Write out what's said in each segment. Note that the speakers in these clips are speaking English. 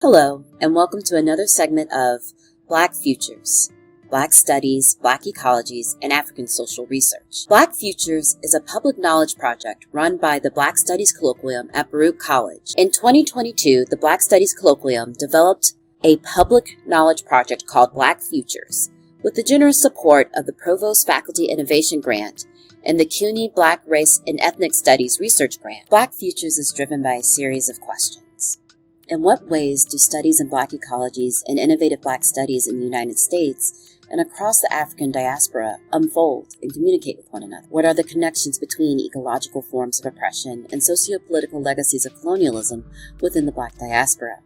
Hello, and welcome to another segment of Black Futures, Black Studies, Black Ecologies, and African Social Research. Black Futures is a public knowledge project run by the Black Studies Colloquium at Baruch College. In 2022, the Black Studies Colloquium developed a public knowledge project called Black Futures, with the generous support of the Provost Faculty Innovation Grant and the CUNY Black Race and Ethnic Studies Research Grant. Black Futures is driven by a series of questions. In what ways do studies in Black ecologies and innovative Black studies in the United States and across the African diaspora unfold and communicate with one another? What are the connections between ecological forms of oppression and socio-political legacies of colonialism within the Black diaspora?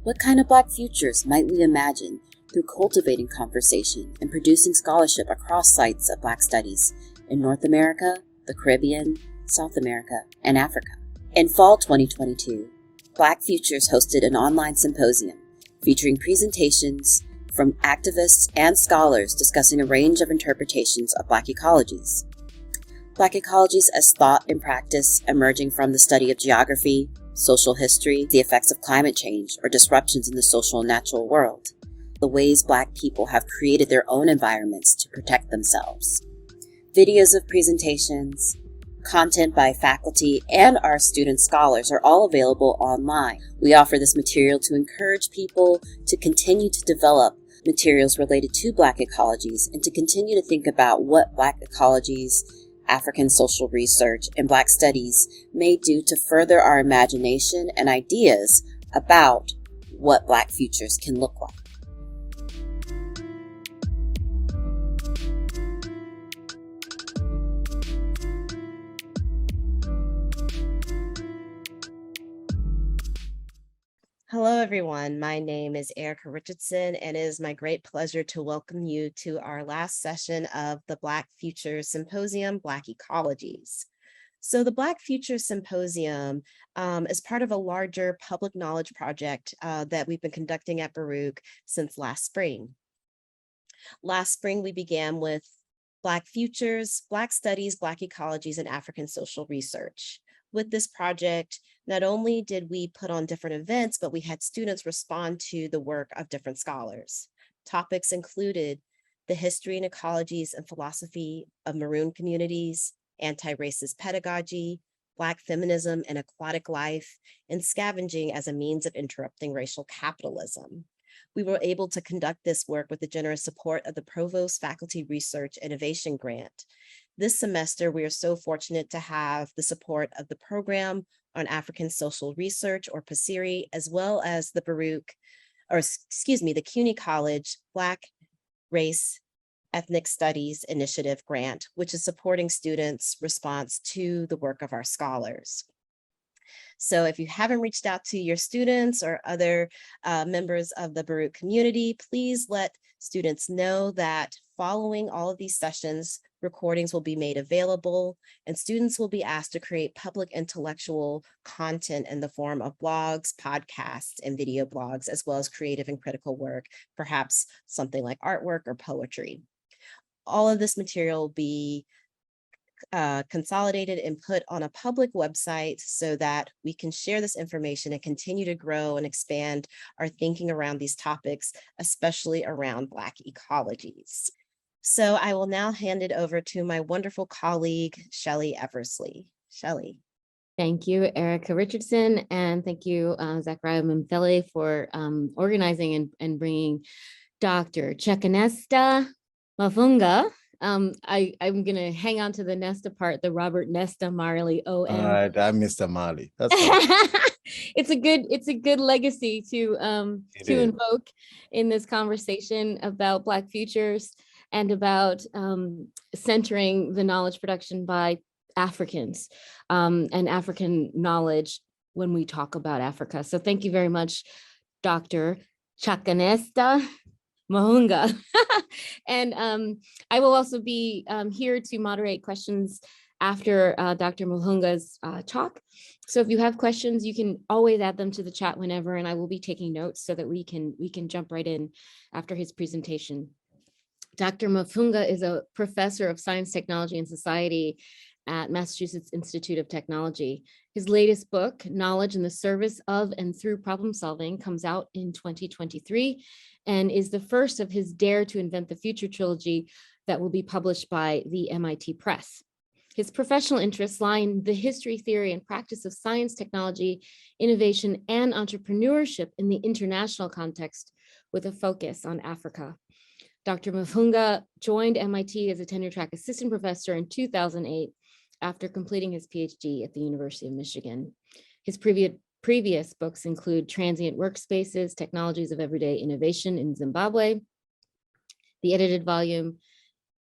What kind of Black futures might we imagine through cultivating conversation and producing scholarship across sites of Black studies in North America, the Caribbean, South America, and Africa? In fall 2022, Black Futures hosted an online symposium featuring presentations from activists and scholars discussing a range of interpretations of Black ecologies. Black ecologies as thought and practice emerging from the study of geography, social history, the effects of climate change or disruptions in the social and natural world, the ways Black people have created their own environments to protect themselves. Videos of presentations, content by faculty, and our student scholars are all available online. We offer this material to encourage people to continue to develop materials related to Black ecologies and to continue to think about what Black ecologies, African social research, and Black studies may do to further our imagination and ideas about what Black futures can look like. Hello, everyone. My name is Erica Richardson, and it is my great pleasure to welcome you to our last session of the Black Futures Symposium, Black Ecologies. So the Black Futures Symposium is part of a larger public knowledge project that we've been conducting at Baruch since last spring. Last spring, we began with Black Futures, Black Studies, Black Ecologies, and African Social Research. With this project, not only did we put on different events, but we had students respond to the work of different scholars. Topics included the history and ecologies and philosophy of maroon communities, anti-racist pedagogy, Black feminism and aquatic life, and scavenging as a means of interrupting racial capitalism. We were able to conduct this work with the generous support of the Provost Faculty Research Innovation Grant. This semester, we are so fortunate to have the support of the Program on African Social Research, or PASIRI, as well as the the CUNY College Black Race Ethnic Studies Initiative Grant, which is supporting students' response to the work of our scholars. So if you haven't reached out to your students or other members of the Baruch community, please let students know that following all of these sessions, recordings will be made available, and students will be asked to create public intellectual content in the form of blogs, podcasts, and video blogs, as well as creative and critical work, perhaps something like artwork or poetry. All of this material will be consolidated and put on a public website so that we can share this information and continue to grow and expand our thinking around these topics, especially around Black ecologies. So I will now hand it over to my wonderful colleague, Shelly Eversley. Shelly. Thank you, Erica Richardson, and thank you, Zachariah Mimfele, for organizing and bringing Dr. Chakanetsa Mavhunga. I'm going to hang on to the Nesta part, the Robert Nesta Marley OM. All right, I'm Mr. Marley. That's It's a good legacy to invoke in this conversation about Black futures and about centering the knowledge production by Africans and African knowledge when we talk about Africa. So thank you very much, Dr. Chakanetsa Mavhunga. And I will also be here to moderate questions after Dr. Mavhunga's talk. So if you have questions, you can always add them to the chat whenever, and I will be taking notes so that we can jump right in after his presentation. Dr. Mavhunga is a professor of science, technology, and society at Massachusetts Institute of Technology. His latest book, Knowledge in the Service of and Through Problem Solving, comes out in 2023 and is the first of his Dare to Invent the Future trilogy that will be published by the MIT Press. His professional interests lie in the history, theory, and practice of science, technology, innovation, and entrepreneurship in the international context with a focus on Africa. Dr. Mavhunga joined MIT as a tenure-track assistant professor in 2008 after completing his PhD at the University of Michigan. His previous books include Transient Workspaces, Technologies of Everyday Innovation in Zimbabwe, the edited volume,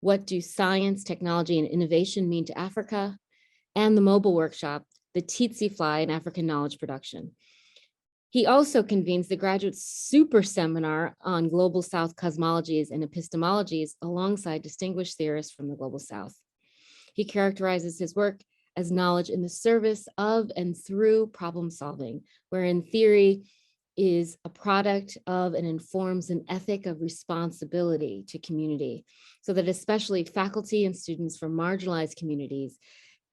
What Do Science, Technology, and Innovation Mean to Africa, and the mobile workshop, The Tsetse Fly in African Knowledge Production. He also convenes the graduate super seminar on Global South Cosmologies and Epistemologies alongside distinguished theorists from the Global South. He characterizes his work as knowledge in the service of and through problem solving, wherein theory is a product of and informs an ethic of responsibility to community, so that especially faculty and students from marginalized communities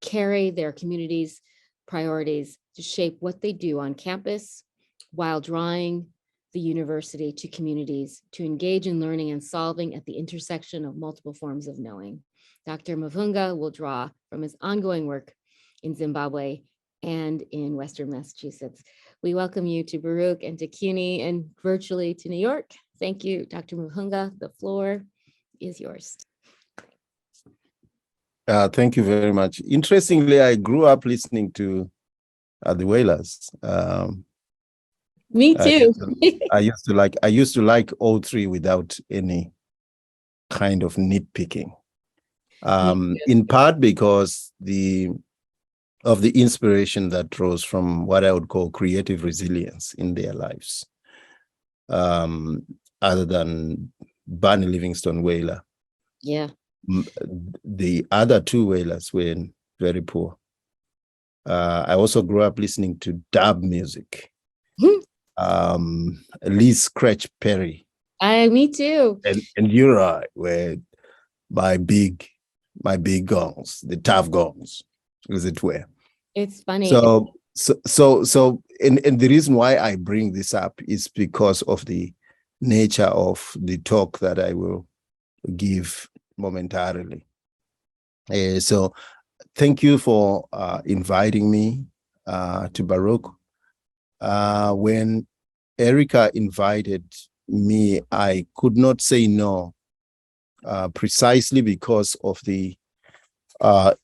carry their community's priorities to shape what they do on campus while drawing the university to communities to engage in learning and solving at the intersection of multiple forms of knowing. Dr. Mavhunga will draw from his ongoing work in Zimbabwe and in Western Massachusetts. We welcome you to Baruch and to CUNY and virtually to New York. Thank you, Dr. Mavhunga. The floor is yours. Thank you very much. Interestingly, I grew up listening to the Wailers. Me too. I used to like all three without any kind of nitpicking. In part because of the inspiration that rose from what I would call creative resilience in their lives, other than Barney Livingstone Whaler. Yeah. The other two Whalers were very poor. I also grew up listening to dub music. Lee Scratch Perry. Me too. And Uri were my big gongs, the tough gongs, as it were. It's funny. So and the reason why I bring this up is because of the nature of the talk that I will give momentarily. So thank you for inviting me to Baruch. When Erica invited me, I could not say no, precisely because of the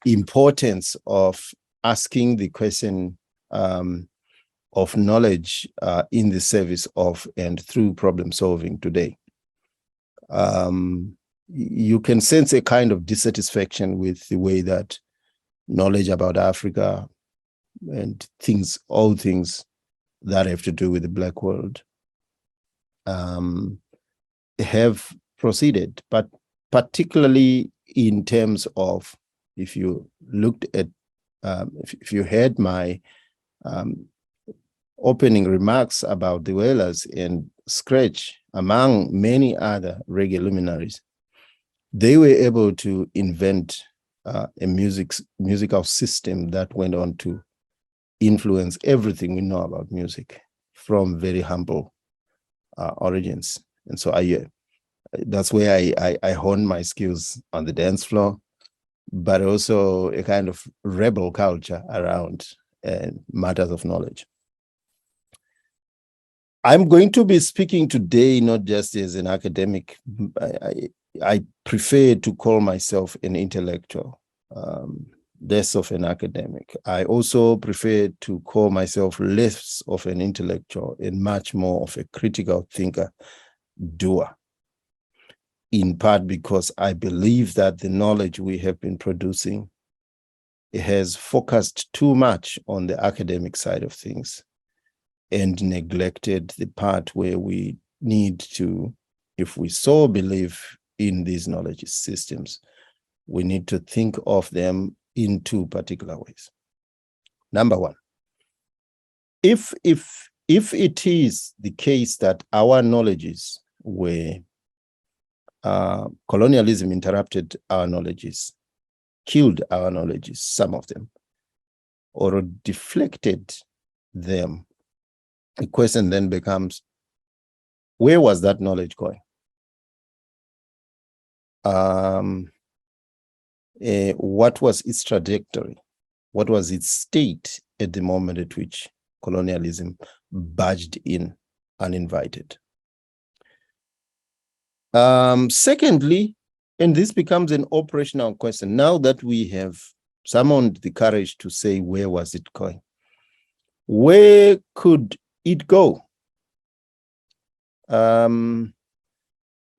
importance of asking the question of knowledge in the service of and through problem solving today. You can sense a kind of dissatisfaction with the way that knowledge about Africa and all things that have to do with the Black world have proceeded, but particularly in terms of, if you looked at, if you heard my opening remarks about the Whalers and Scratch, among many other reggae luminaries, they were able to invent a musical system that went on to influence everything we know about music from very humble origins. And so that's where I honed my skills on the dance floor, but also a kind of rebel culture around matters of knowledge. I'm going to be speaking today not just as an academic. I prefer to call myself an intellectual, less of an academic. I also prefer to call myself less of an intellectual and much more of a critical thinker, doer. In part because I believe that the knowledge we have been producing has focused too much on the academic side of things and neglected the part where we need to, if we so believe in these knowledge systems, we need to think of them in two particular ways. Number one, if it is the case that our knowledges were colonialism interrupted our knowledges, killed our knowledge, some of them, or deflected them. The question then becomes, where was that knowledge going? What was its trajectory? What was its state at the moment at which colonialism barged in uninvited? Secondly, and this becomes an operational question, now that we have summoned the courage to say, where was it going? Where could it go? In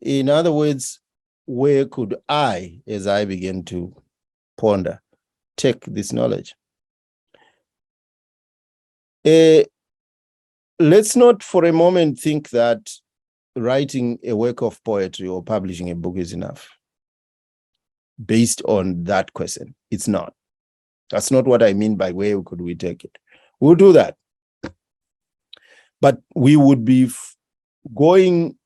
other words, where could I, as I begin to ponder, take this knowledge? Let's not for a moment think that writing a work of poetry or publishing a book is enough. Based on that question, it's not. That's not what I mean by where could we take it. We'll do that. But we would be going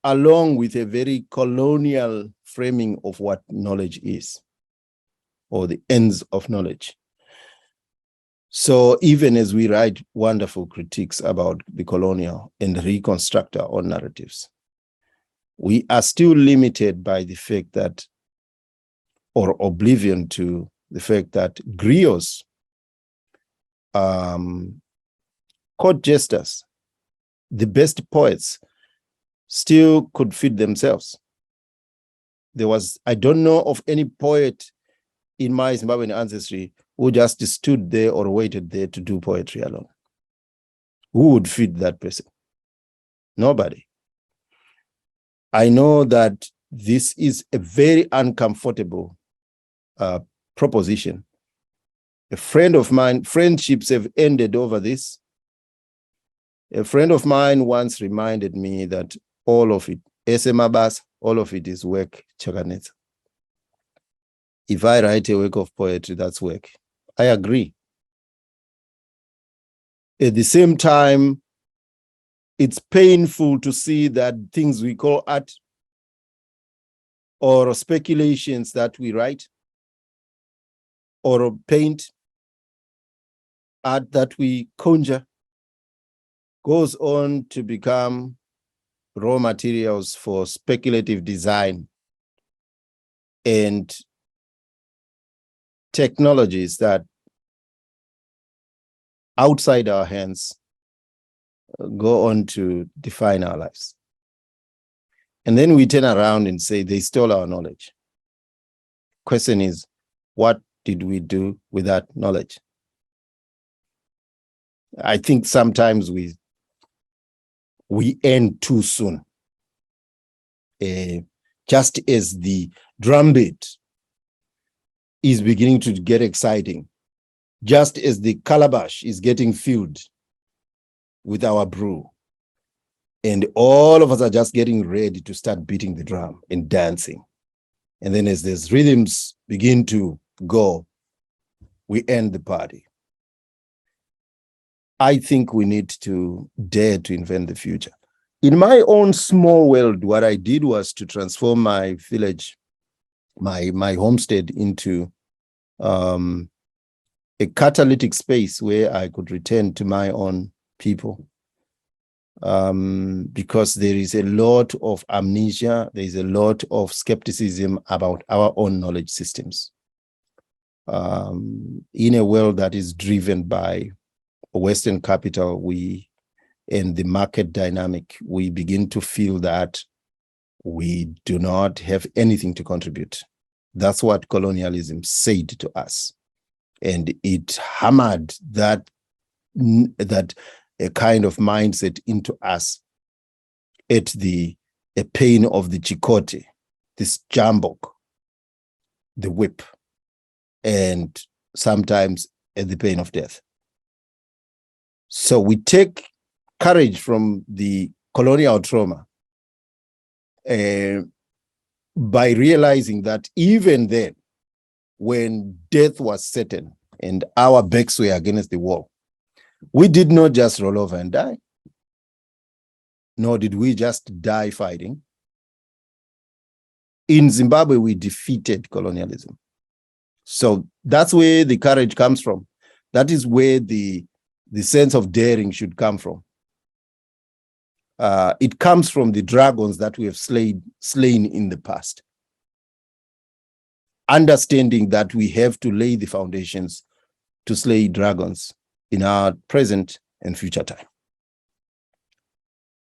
along with a very colonial framing of what knowledge is, or the ends of knowledge. So even as we write wonderful critiques about the colonial and reconstruct our own narratives, we are still limited by the fact that, or oblivion to the fact that griots, court jesters, the best poets still could feed themselves. I don't know of any poet in my Zimbabwean ancestry who just stood there or waited there to do poetry alone. Who would feed that person? Nobody. I know that this is a very uncomfortable proposition. A friend of mine, friendships have ended over this. A friend of mine once reminded me that all of it, Esemabas, all of it is work, Chakanetsa. If I write a work of poetry, that's work. I agree. At the same time, it's painful to see that things we call art or speculations that we write or paint, art that we conjure, goes on to become raw materials for speculative design and technologies that outside our hands go on to define our lives. And then we turn around and say they stole our knowledge. Question is, what did we do with that knowledge? I think sometimes we end too soon. Just as the drumbeat is beginning to get exciting, just as the calabash is getting filled with our brew, and all of us are just getting ready to start beating the drum and dancing. And then as these rhythms begin to go, we end the party. I think we need to dare to invent the future. In my own small world, what I did was to transform my village, my homestead, into a catalytic space where I could return to my own people. Because there is a lot of amnesia, there is a lot of skepticism about our own knowledge systems. In a world that is driven by Western capital, and the market dynamic, we begin to feel that we do not have anything to contribute. That's what colonialism said to us. And it hammered that a kind of mindset into us at the pain of the chicote, this jambok, the whip, and sometimes at the pain of death. So we take courage from the colonial trauma by realizing that even then, when death was certain and our backs were against the wall, we did not just roll over and die, nor did we just die fighting. In Zimbabwe, we defeated colonialism. So that's where the courage comes from. That is where the sense of daring should come from. It comes from the dragons that we have slain in the past. Understanding that we have to lay the foundations to slay dragons in our present and future time.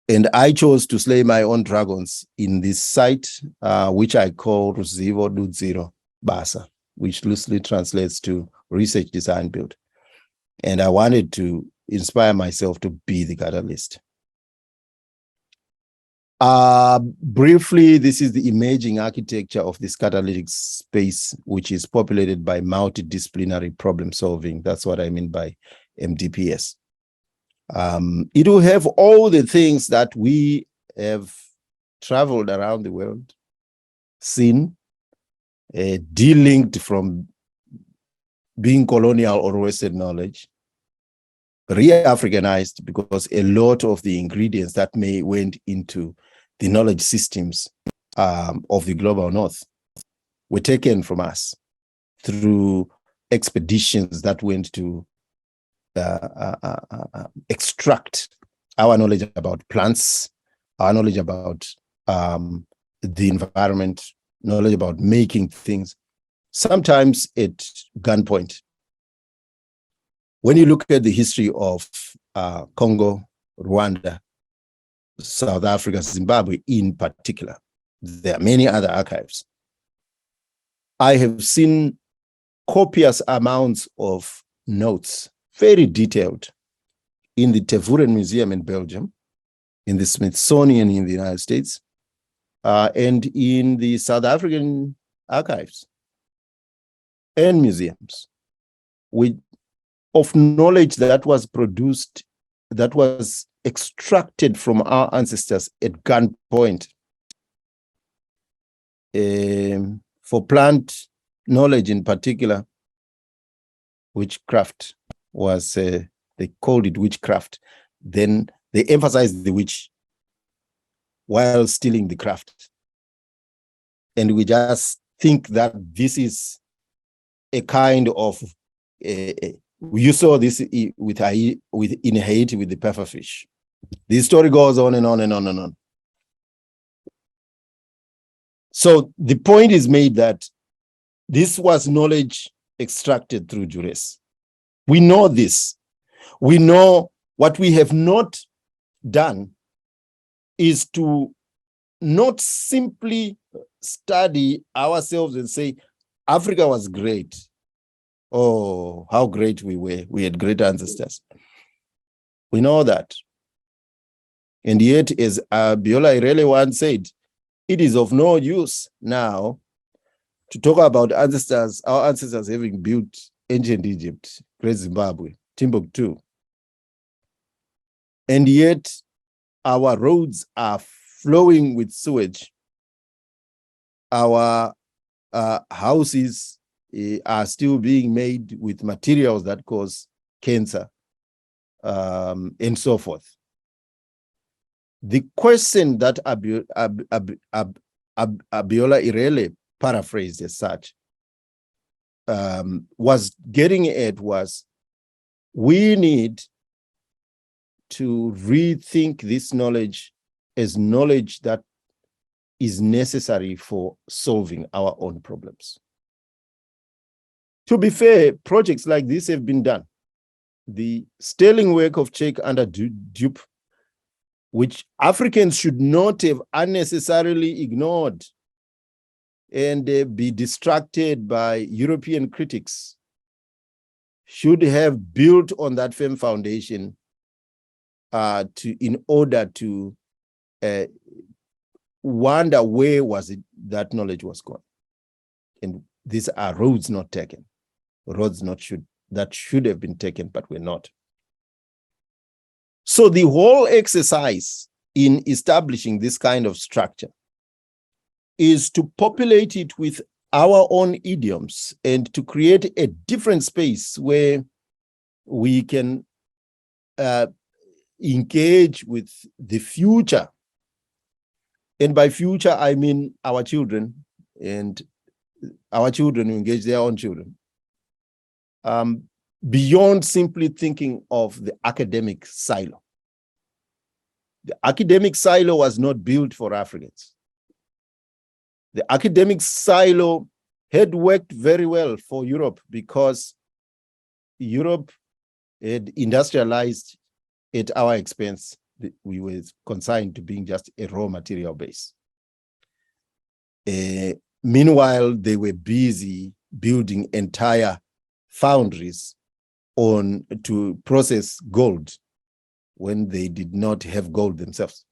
And I chose to slay my own dragons in this site, which I call Ruzivo Dudziro Basa, which loosely translates to research, design, build. And I wanted to inspire myself to be the catalyst. Briefly, this is the emerging architecture of this catalytic space, which is populated by multidisciplinary problem solving. That's what I mean by MDPS. It will have all the things that we have traveled around the world, seen, de-linked from being colonial or Western knowledge, re-Africanized, because a lot of the ingredients that went into the knowledge systems of the global north were taken from us through expeditions that went to extract our knowledge about plants, our knowledge about the environment, knowledge about making things, sometimes at gunpoint. When you look at the history of Congo, Rwanda, South Africa, Zimbabwe in particular, there are many other archives. I have seen copious amounts of notes, very detailed, in the Tervuren Museum in Belgium, in the Smithsonian in the United States, and in the South African archives and museums, of knowledge that was produced, that was extracted from our ancestors at gunpoint. For plant knowledge in particular, witchcraft was, they called it witchcraft. Then they emphasized the witch while stealing the craft. And we just think that this is a kind of, you saw this in Haiti with the pufferfish. The story goes on and on and on and on. So the point is made that this was knowledge extracted through duress. We know this. We know what we have not done is to not simply study ourselves and say, Africa was great. Oh, how great we were. We had great ancestors. We know that. And yet, as Biola Irele once said, it is of no use now to talk about ancestors, our ancestors having built ancient Egypt, Great Zimbabwe, Timbuktu. And yet, our roads are flowing with sewage. Our houses are still being made with materials that cause cancer, and so forth. The question that Abiola Irele paraphrased as such was getting at was, we need to rethink this knowledge as knowledge that is necessary for solving our own problems. To be fair, projects like this have been done. The sterling work of Cheikh under Dupe, which Africans should not have unnecessarily ignored and be distracted by European critics, should have built on that firm foundation in order to wonder where was it that knowledge was gone. And these are roads not taken, roads that should have been taken, but were not. So the whole exercise in establishing this kind of structure is to populate it with our own idioms and to create a different space where we can engage with the future. And by future, I mean our children and our children who engage their own children, beyond simply thinking of the academic silo. The academic silo was not built for Africans. The academic silo had worked very well for Europe because Europe had industrialized at our expense. We were consigned to being just a raw material base. Meanwhile, they were busy building entire foundries to process gold when they did not have gold themselves,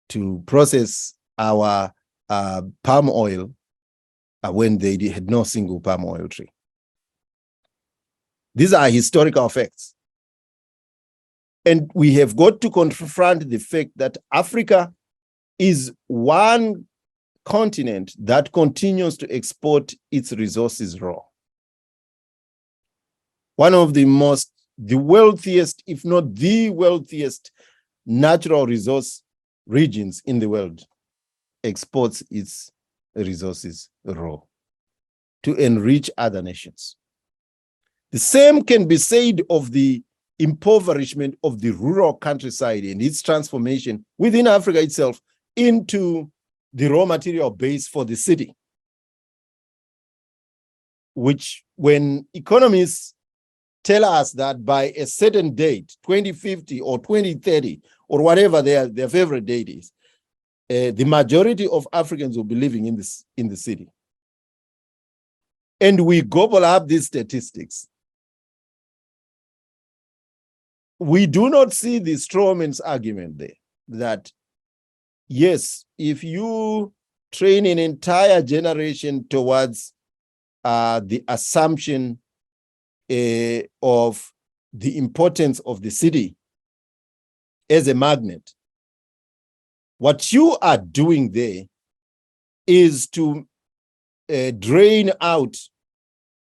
to process our palm oil when they had no single palm oil tree. These are historical facts. And we have got to confront the fact that Africa is one continent that continues to export its resources raw. One of the wealthiest, if not the wealthiest, natural resource regions in the world exports its resources raw to enrich other nations. The same can be said of the impoverishment of the rural countryside and its transformation within Africa itself into the raw material base for the city, which when economists tell us that by a certain date, 2050 or 2030, or whatever their favorite date is, the majority of Africans will be living in the city. And we gobble up these statistics. We do not see the strawman's argument there that, yes, if you train an entire generation towards the assumption of the importance of the city as a magnet, what you are doing there is to drain out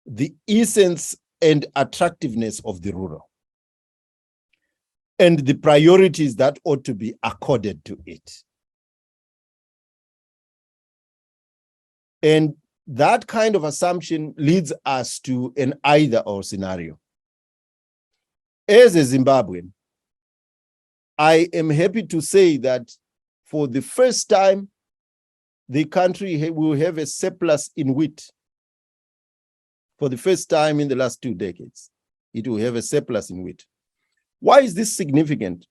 the essence and attractiveness of the rural and the priorities that ought to be accorded to it. And that kind of assumption leads us to an either-or scenario. As a Zimbabwean, I am happy to say that for the first time, the country will have a surplus in wheat. For the first time in the last 2 decades, it will have a surplus in wheat. Why is this significant?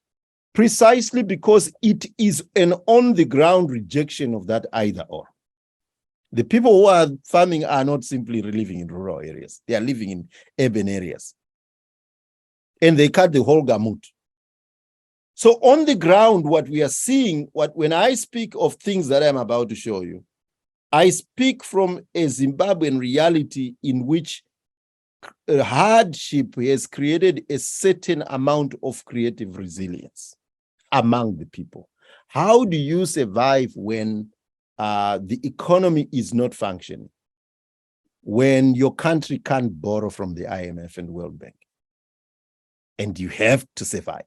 Precisely because it is an on-the-ground rejection of that either-or. The people who are farming are not simply living in rural areas. They are living in urban areas. And they cut the whole gamut. So on the ground, what we are seeing, when I speak of things that I'm about to show you, I speak from a Zimbabwean reality in which hardship has created a certain amount of creative resilience among the people. How do you survive when the economy is not functioning, when your country can't borrow from the IMF and World Bank, and you have to survive?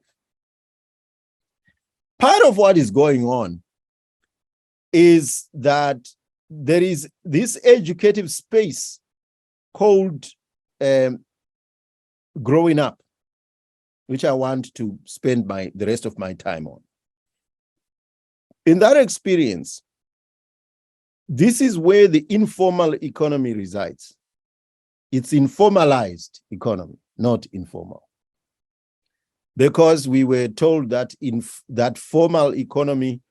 Part of what is going on is that there is this educative space called growing up, which I want to spend the rest of my time on. In that experience, this is where the informal economy resides. It's informalized economy, not informal. Because we were told that that formal economy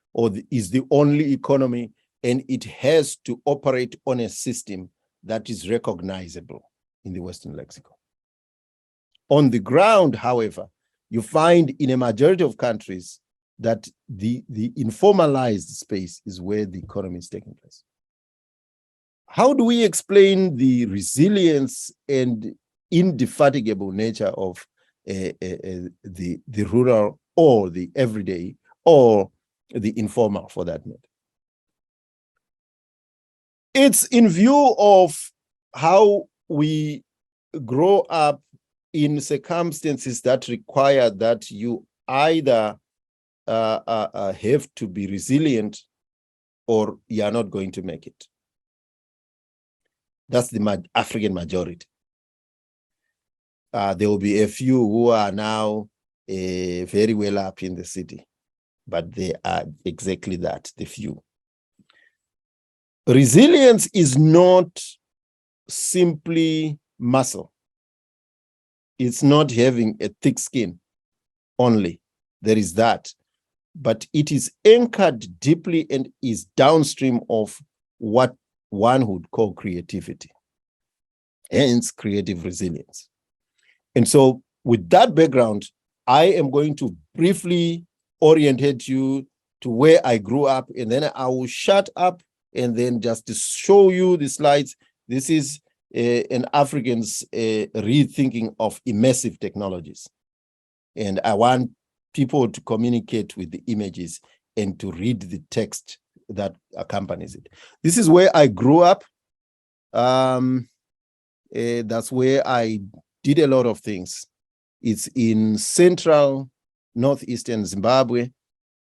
is the only economy, and it has to operate on a system that is recognizable in the Western lexicon. On the ground, however, you find in a majority of countries that the informalized space is where the economy is taking place. How do we explain the resilience and indefatigable nature of the rural or the everyday or the informal, for that matter? It's in view of how we grow up in circumstances that require that you either have to be resilient or you are not going to make it. That's the African majority. There will be a few who are now very well up in the city, but they are exactly that, the few. Resilience is not simply muscle. It's not having a thick skin only. There is that. But it is anchored deeply and is downstream of what one would call creativity, hence creative resilience. And so with that background, I am going to briefly orientate you to where I grew up, and then I will shut up and then just to show you the slides. This is an African's rethinking of immersive technologies. And I want people to communicate with the images and to read the text that accompanies it. This is where I grew up. That's where I did a lot of things. It's in central, northeastern Zimbabwe,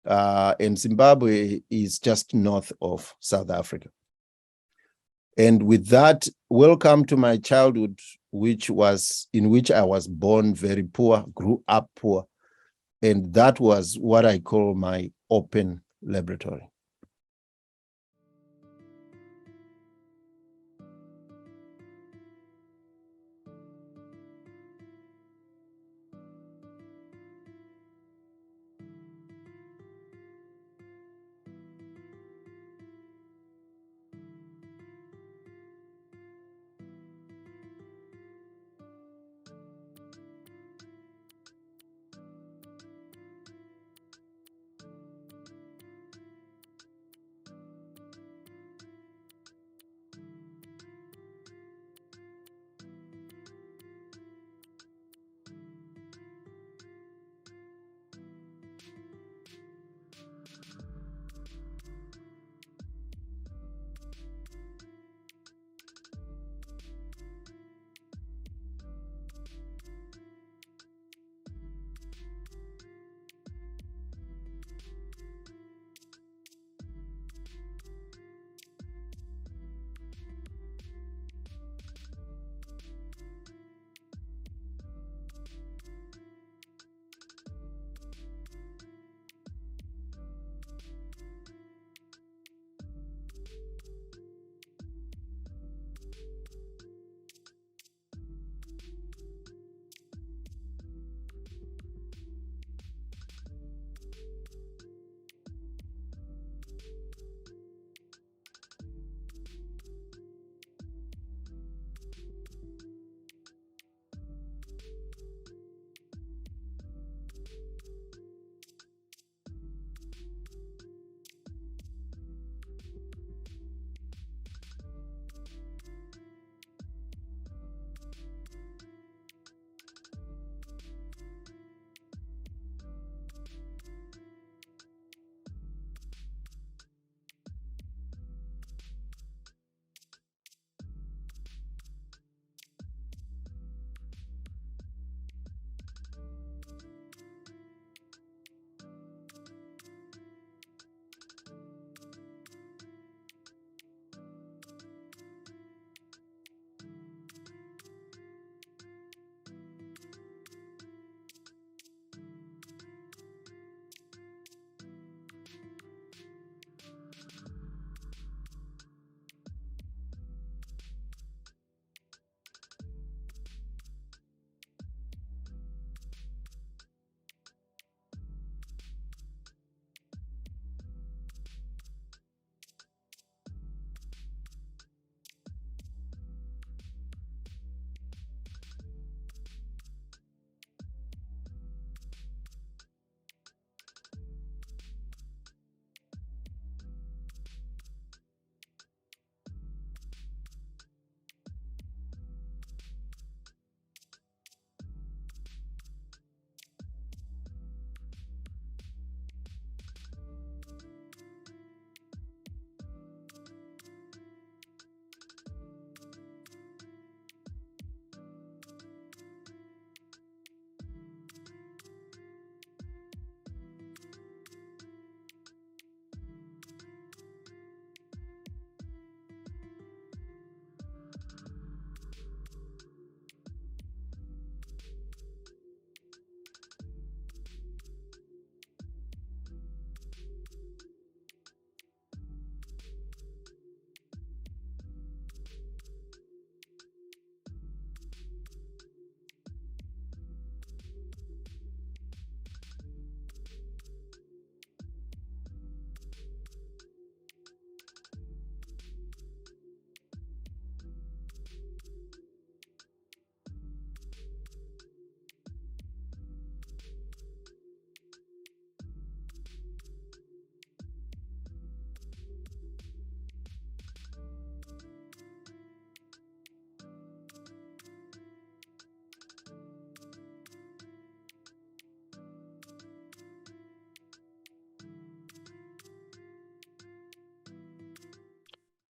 and Zimbabwe is just north of South Africa. And with that, welcome to my childhood, in which I was born very poor, grew up poor. And that was what I call my open laboratory.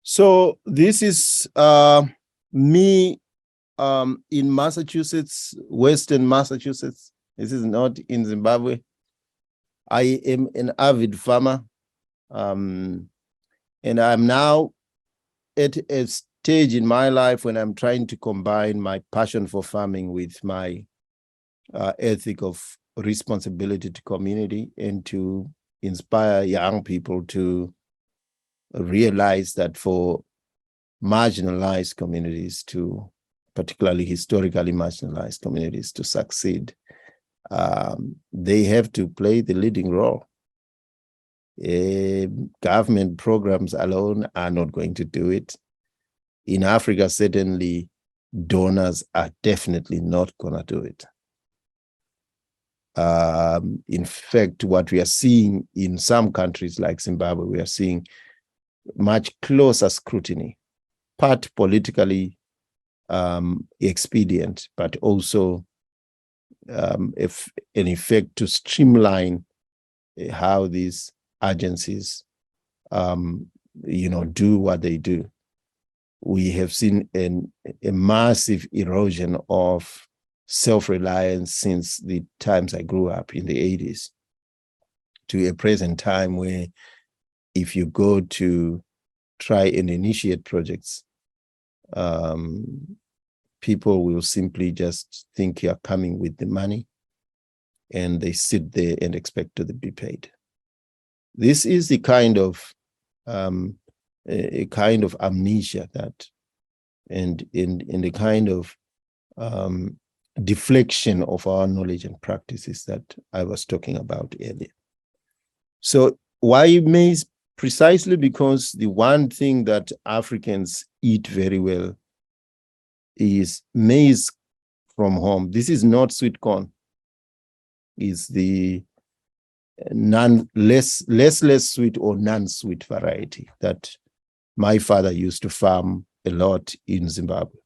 So this is me in Massachusetts, Western Massachusetts. This is not in Zimbabwe. I am an avid farmer, and I'm now at a stage in my life when I'm trying to combine my passion for farming with my ethic of responsibility to community and to inspire young people to realize that for marginalized communities, to particularly historically marginalized communities, to succeed, they have to play the leading role. Government programs alone are not going to do it. In Africa, certainly, donors are definitely not going to do it. In fact, what we are seeing in some countries like Zimbabwe, we are seeing much closer scrutiny, part politically expedient, but also if an effect to streamline how these agencies do what they do. We have seen a massive erosion of self-reliance since the times I grew up in the 80s to a present time where if you go to try and initiate projects, people will simply just think you're coming with the money and they sit there and expect to be paid. This is the kind of a kind of amnesia that, and in the kind of deflection of our knowledge and practices that I was talking about earlier. So why maize? Precisely because the one thing that Africans eat very well is maize from home. This is not sweet corn. It's the less sweet or non-sweet variety that my father used to farm a lot in Zimbabwe.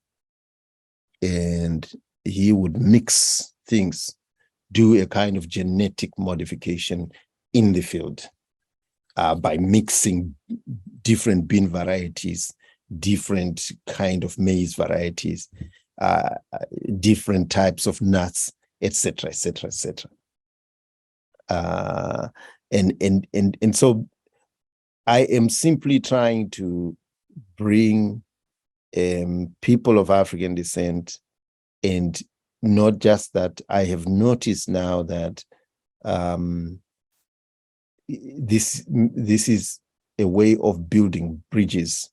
And he would mix things, do a kind of genetic modification in the field by mixing different bean varieties, different kind of maize varieties, different types of nuts, etc., etc., etc. And so I am simply trying to bring people of African descent, and not just that. I have noticed now that this is a way of building bridges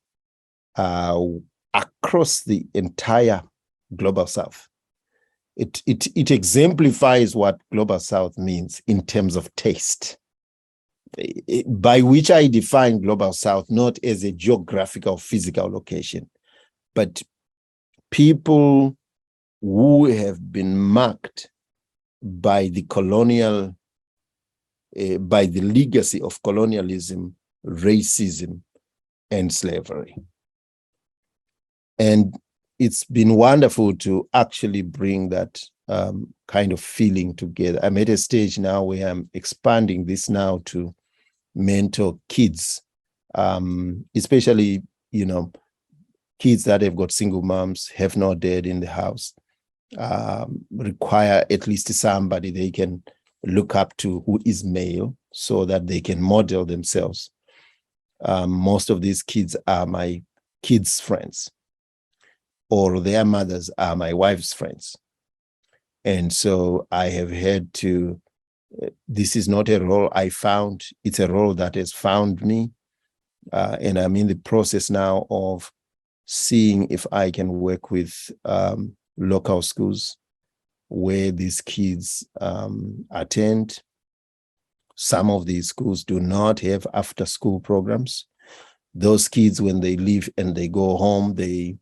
across the entire Global South. It exemplifies what Global South means in terms of taste, by which I define Global South not as a geographical, physical location, but people who have been marked by the colonial, by the legacy of colonialism, racism, and slavery. And it's been wonderful to actually bring that kind of feeling together. I'm at a stage now where I'm expanding this now to mentor kids, especially, kids that have got single moms, have no dad in the house, require at least somebody they can look up to who is male so that they can model themselves. Most of these kids are my kids' friends, or their mothers are my wife's friends. And so I have had to, this is not a role I found, it's a role that has found me. And I'm in the process now of seeing if I can work with local schools where these kids attend. Some of these schools do not have after-school programs. Those kids, when they leave and they go home, they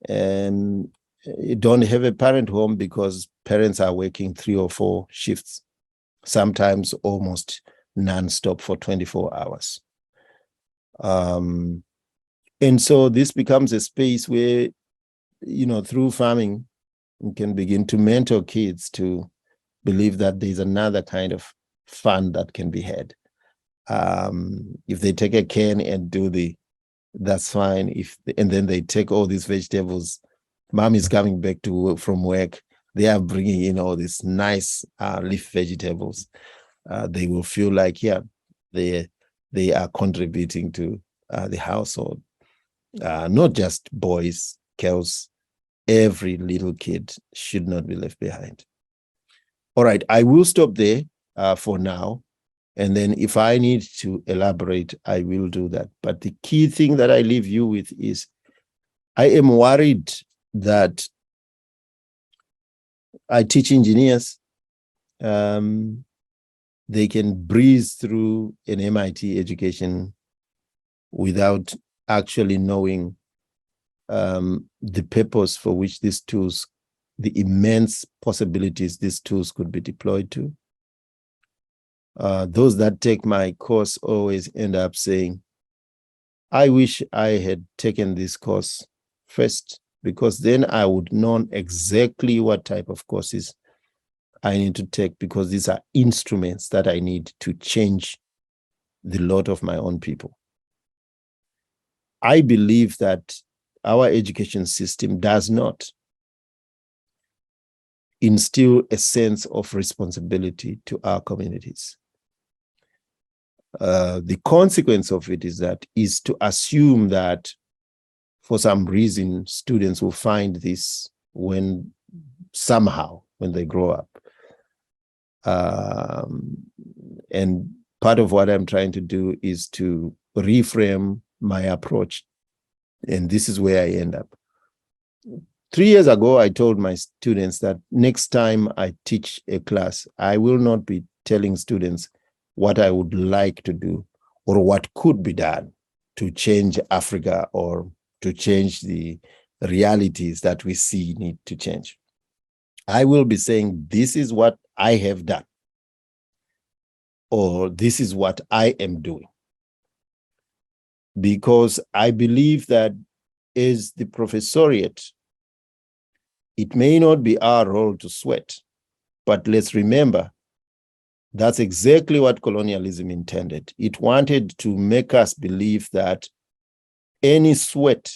don't have a parent home because parents are working 3 or 4 shifts, sometimes almost non-stop for 24 hours. And so this becomes a space where, through farming, you can begin to mentor kids to believe that there's another kind of fun that can be had. If they take a can and do the that's fine. And then they take all these vegetables. Mom is coming back from work. They are bringing in all these nice leaf vegetables. They will feel like, yeah, they are contributing to the household. Not just boys, girls, every little kid should not be left behind. All right, I will stop there for now. And then if I need to elaborate, I will do that. But the key thing that I leave you with is I am worried that I teach engineers. They can breeze through an MIT education without actually knowing the purpose for which these tools, the immense possibilities these tools could be deployed to. Those that take my course always end up saying, I wish I had taken this course first, because then I would know exactly what type of courses I need to take, because these are instruments that I need to change the lot of my own people. I believe that our education system does not instill a sense of responsibility to our communities. The consequence of it is to assume that for some reason students will find this somehow when they grow up. And part of what I'm trying to do is to reframe my approach. And this is where I end up. 3 years ago, I told my students that next time I teach a class, I will not be telling students what I would like to do or what could be done to change Africa or to change the realities that we see need to change. I will be saying, this is what I have done, or this is what I am doing. Because I believe that as the professoriate, it may not be our role to sweat, but let's remember, that's exactly what colonialism intended. It wanted to make us believe that any sweat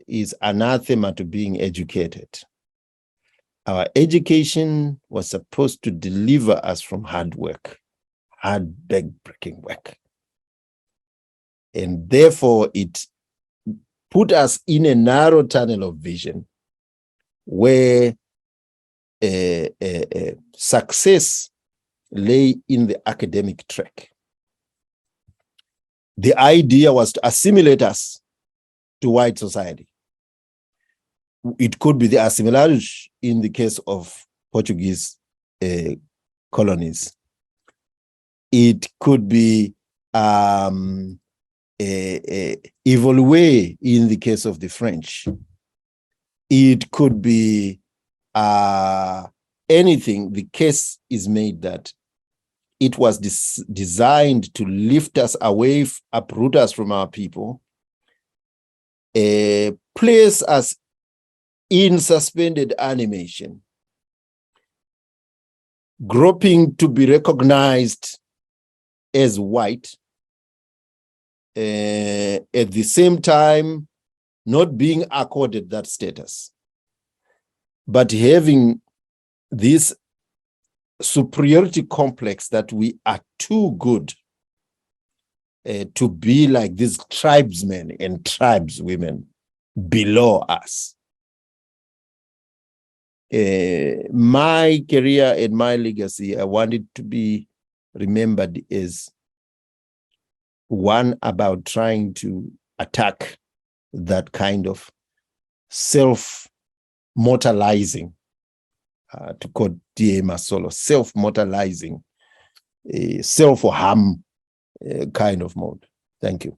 is anathema to being educated. Our education was supposed to deliver us from hard work, hard back-breaking work. And therefore, it put us in a narrow tunnel of vision where success lay in the academic track. The idea was to assimilate us to white society. It could be the assimilage in the case of Portuguese colonies. It could be evoluer in the case of the French. It could be anything. The case is made that it was designed to lift us away, uproot us from our people, place us in suspended animation, groping to be recognized as white, at the same time not being accorded that status, but having this superiority complex that we are too good to be like these tribesmen and tribeswomen below us. My career and my legacy, I wanted to be remembered as one about trying to attack that kind of self-mortalizing, to quote D.A. Masolo, self-mortalizing, self-harm kind of mode. Thank you.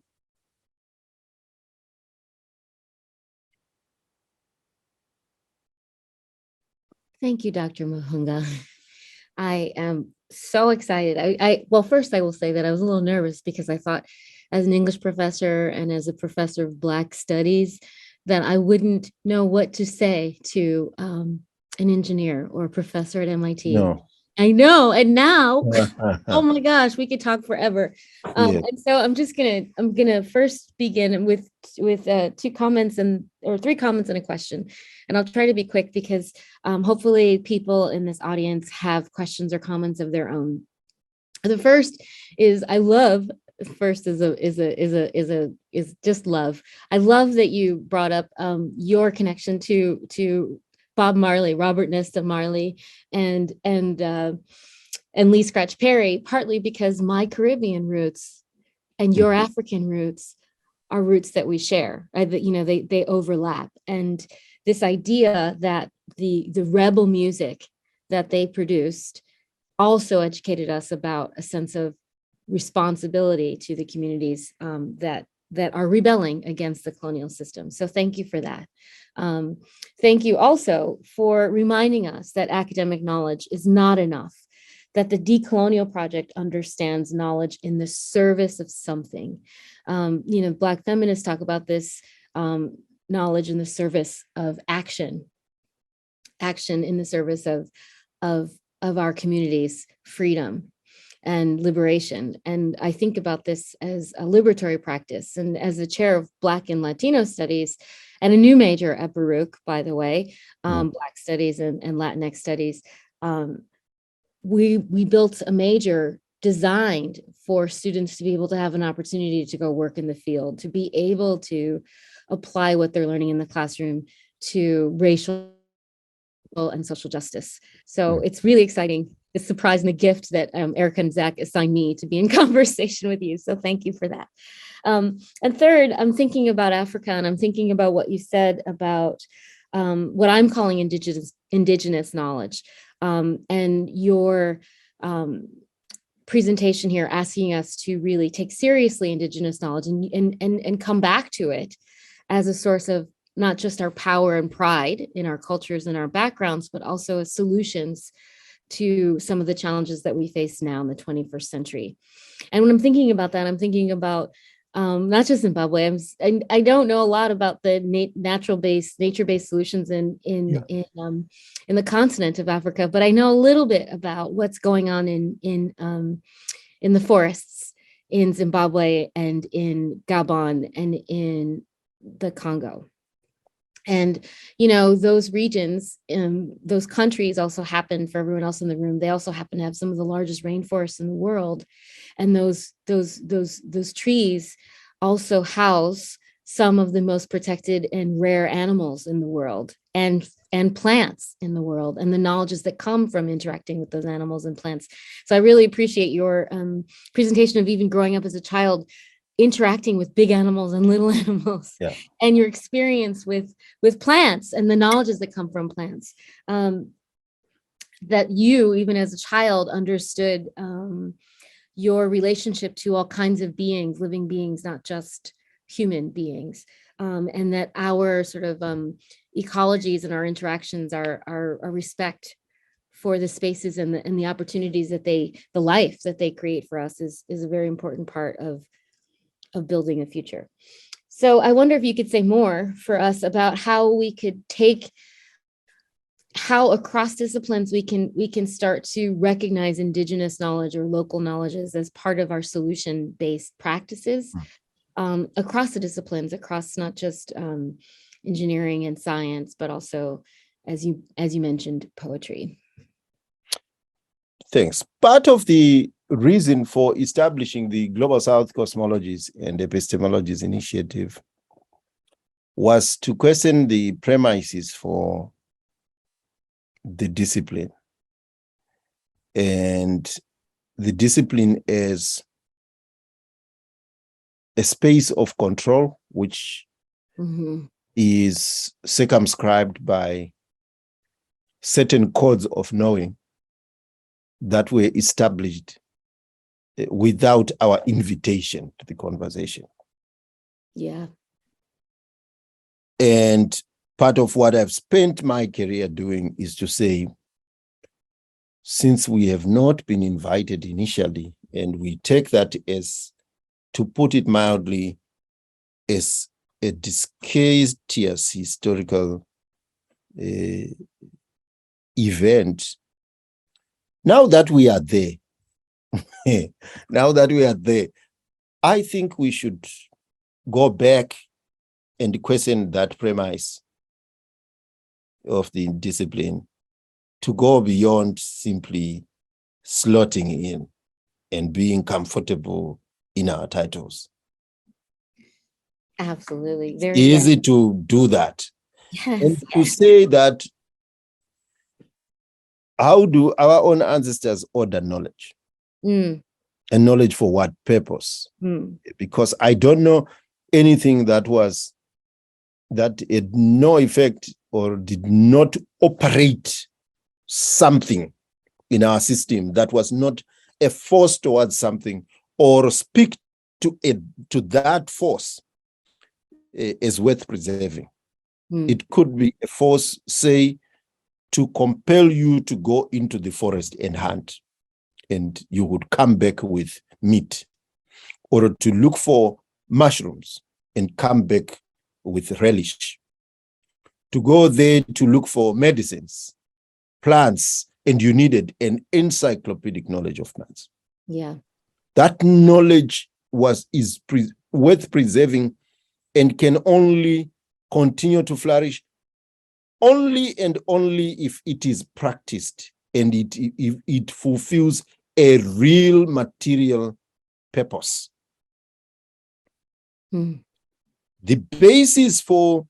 Thank you, Dr. Mavhunga. I am so excited. Well, first I will say that I was a little nervous because I thought as an English professor and as a professor of Black studies that I wouldn't know what to say to an engineer or a professor at MIT. No. I know. And now, oh my gosh, we could talk forever. Yeah. And so I'm gonna first begin with two comments or three comments and a question. And I'll try to be quick because hopefully people in this audience have questions or comments of their own. The first is just love. I love that you brought up your connection to Bob Marley, Robert Nesta Marley, and Lee Scratch Perry, partly because my Caribbean roots and your African roots are roots that we share. They overlap, and this idea that the rebel music that they produced also educated us about a sense of responsibility to the communities that are rebelling against the colonial system. So thank you for that. Thank you also for reminding us that academic knowledge is not enough, that the decolonial project understands knowledge in the service of something. Black feminists talk about this knowledge in the service of action in the service of our communities' freedom and liberation. And I think about this as a liberatory practice. And as the chair of Black and Latino studies, and a new major at Baruch, by the way, Black studies and Latinx studies, we built a major designed for students to be able to have an opportunity to go work in the field, to be able to apply what they're learning in the classroom to racial and social justice. So it's really exciting. It's surprising the gift that Erica and Zach assigned me to be in conversation with you. So thank you for that. And third, I'm thinking about Africa, and I'm thinking about what you said about what I'm calling indigenous knowledge, and your presentation here asking us to really take seriously indigenous knowledge and come back to it as a source of not just our power and pride in our cultures and our backgrounds, but also as solutions to some of the challenges that we face now in the 21st century. And when I'm thinking about that, I'm thinking about not just Zimbabwe. I don't know a lot about the nature-based solutions in the continent of Africa, but I know a little bit about what's going on in the forests in Zimbabwe and in Gabon and in the Congo. And, those regions, those countries also happen, for everyone else in the room, they also happen to have some of the largest rainforests in the world. And those trees also house some of the most protected and rare animals in the world and plants in the world, and the knowledges that come from interacting with those animals and plants. So I really appreciate your presentation of even growing up as a child, interacting with big animals and little animals, and your experience with plants and the knowledges that come from plants, that you, even as a child, understood your relationship to all kinds of beings, living beings, not just human beings, and that our sort of ecologies and our interactions are respect for the spaces and the opportunities that the life that they create for us is a very important part of building a future. So I wonder if you could say more for us about how we could how across disciplines we can start to recognize indigenous knowledge or local knowledges as part of our solution-based practices across the disciplines, across not just engineering and science, but also, as you mentioned, poetry. Thanks. Part of the reason for establishing the Global South Cosmologies and Epistemologies initiative was to question the premises for the discipline, and the discipline as a space of control, which is circumscribed by certain codes of knowing that were established without our invitation to the conversation. Yeah. And part of what I've spent my career doing is to say, since we have not been invited initially, and we take that as, to put it mildly, as a discourteous historical event, Now that we are there, I think we should go back and question that premise of the discipline to go beyond simply slotting in and being comfortable in our titles. Absolutely. Very Easy to do that. Yes. And to say that, how do our own ancestors order knowledge? Mm. And knowledge for what purpose? Mm. Because I don't know anything that had no effect or did not operate something in our system that was not a force towards something or speak to that force is worth preserving. It could be a force, say, to compel you to go into the forest and hunt, and you would come back with meat, or to look for mushrooms and come back with relish, to go there to look for medicines, plants, and you needed an encyclopedic knowledge of plants. Yeah. That knowledge is worth preserving and can only continue to flourish only and only if it is practiced and it fulfills a real material purpose. The basis for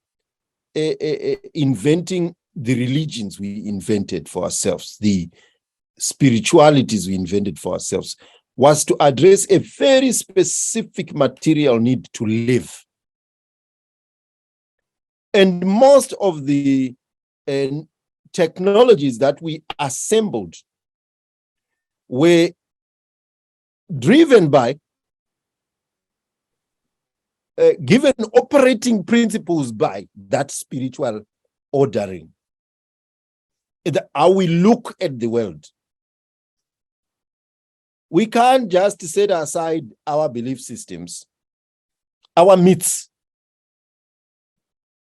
inventing the religions we invented for ourselves, the spiritualities we invented for ourselves, was to address a very specific material need to live. And most of the technologies that we assembled were driven by, given operating principles by that spiritual ordering. How we look at the world. We can't just set aside our belief systems, our myths,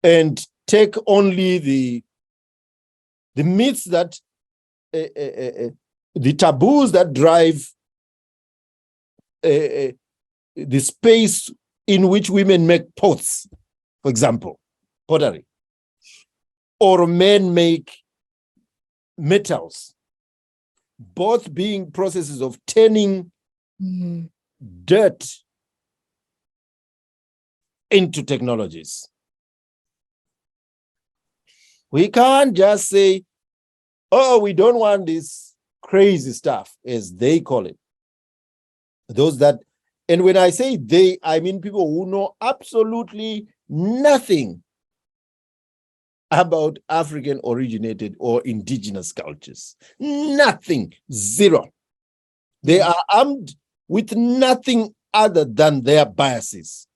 and take only the myths that, the taboos that drive the space in which women make pots, for example, pottery, or men make metals, both being processes of turning dirt into technologies. We can't just say, oh, we don't want this crazy stuff, as they call it. Those that, and when I say they, I mean people who know absolutely nothing about African originated or indigenous cultures. Nothing, zero. They are armed with nothing other than their biases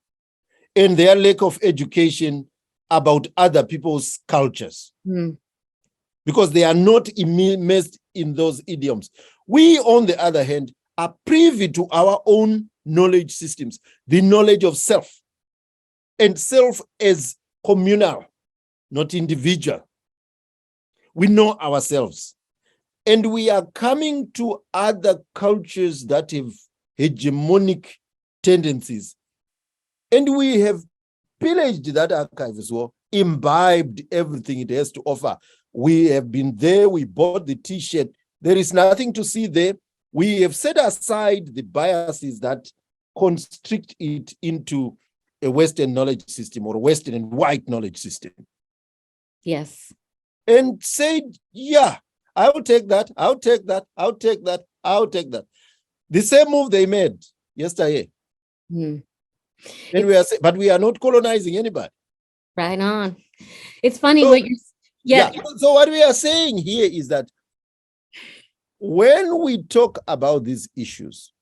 and their lack of education about other people's cultures, because they are not immersed in those idioms. We, on the other hand, are privy to our own knowledge systems, the knowledge of self, and self as communal, not individual. We know ourselves, and we are coming to other cultures that have hegemonic tendencies, and we have pillaged that archive as well, imbibed everything it has to offer. We have been there, we bought the t-shirt, there is nothing to see there. We have set aside the biases that constrict it into a Western knowledge system or a Western and white knowledge system. Yes. And said, yeah, I'll take that, I'll take that, I'll take that, I'll take that. The same move they made yesterday. And but we are not colonizing anybody. Right on. It's funny what you're, So what we are saying here is that when we talk about these issues,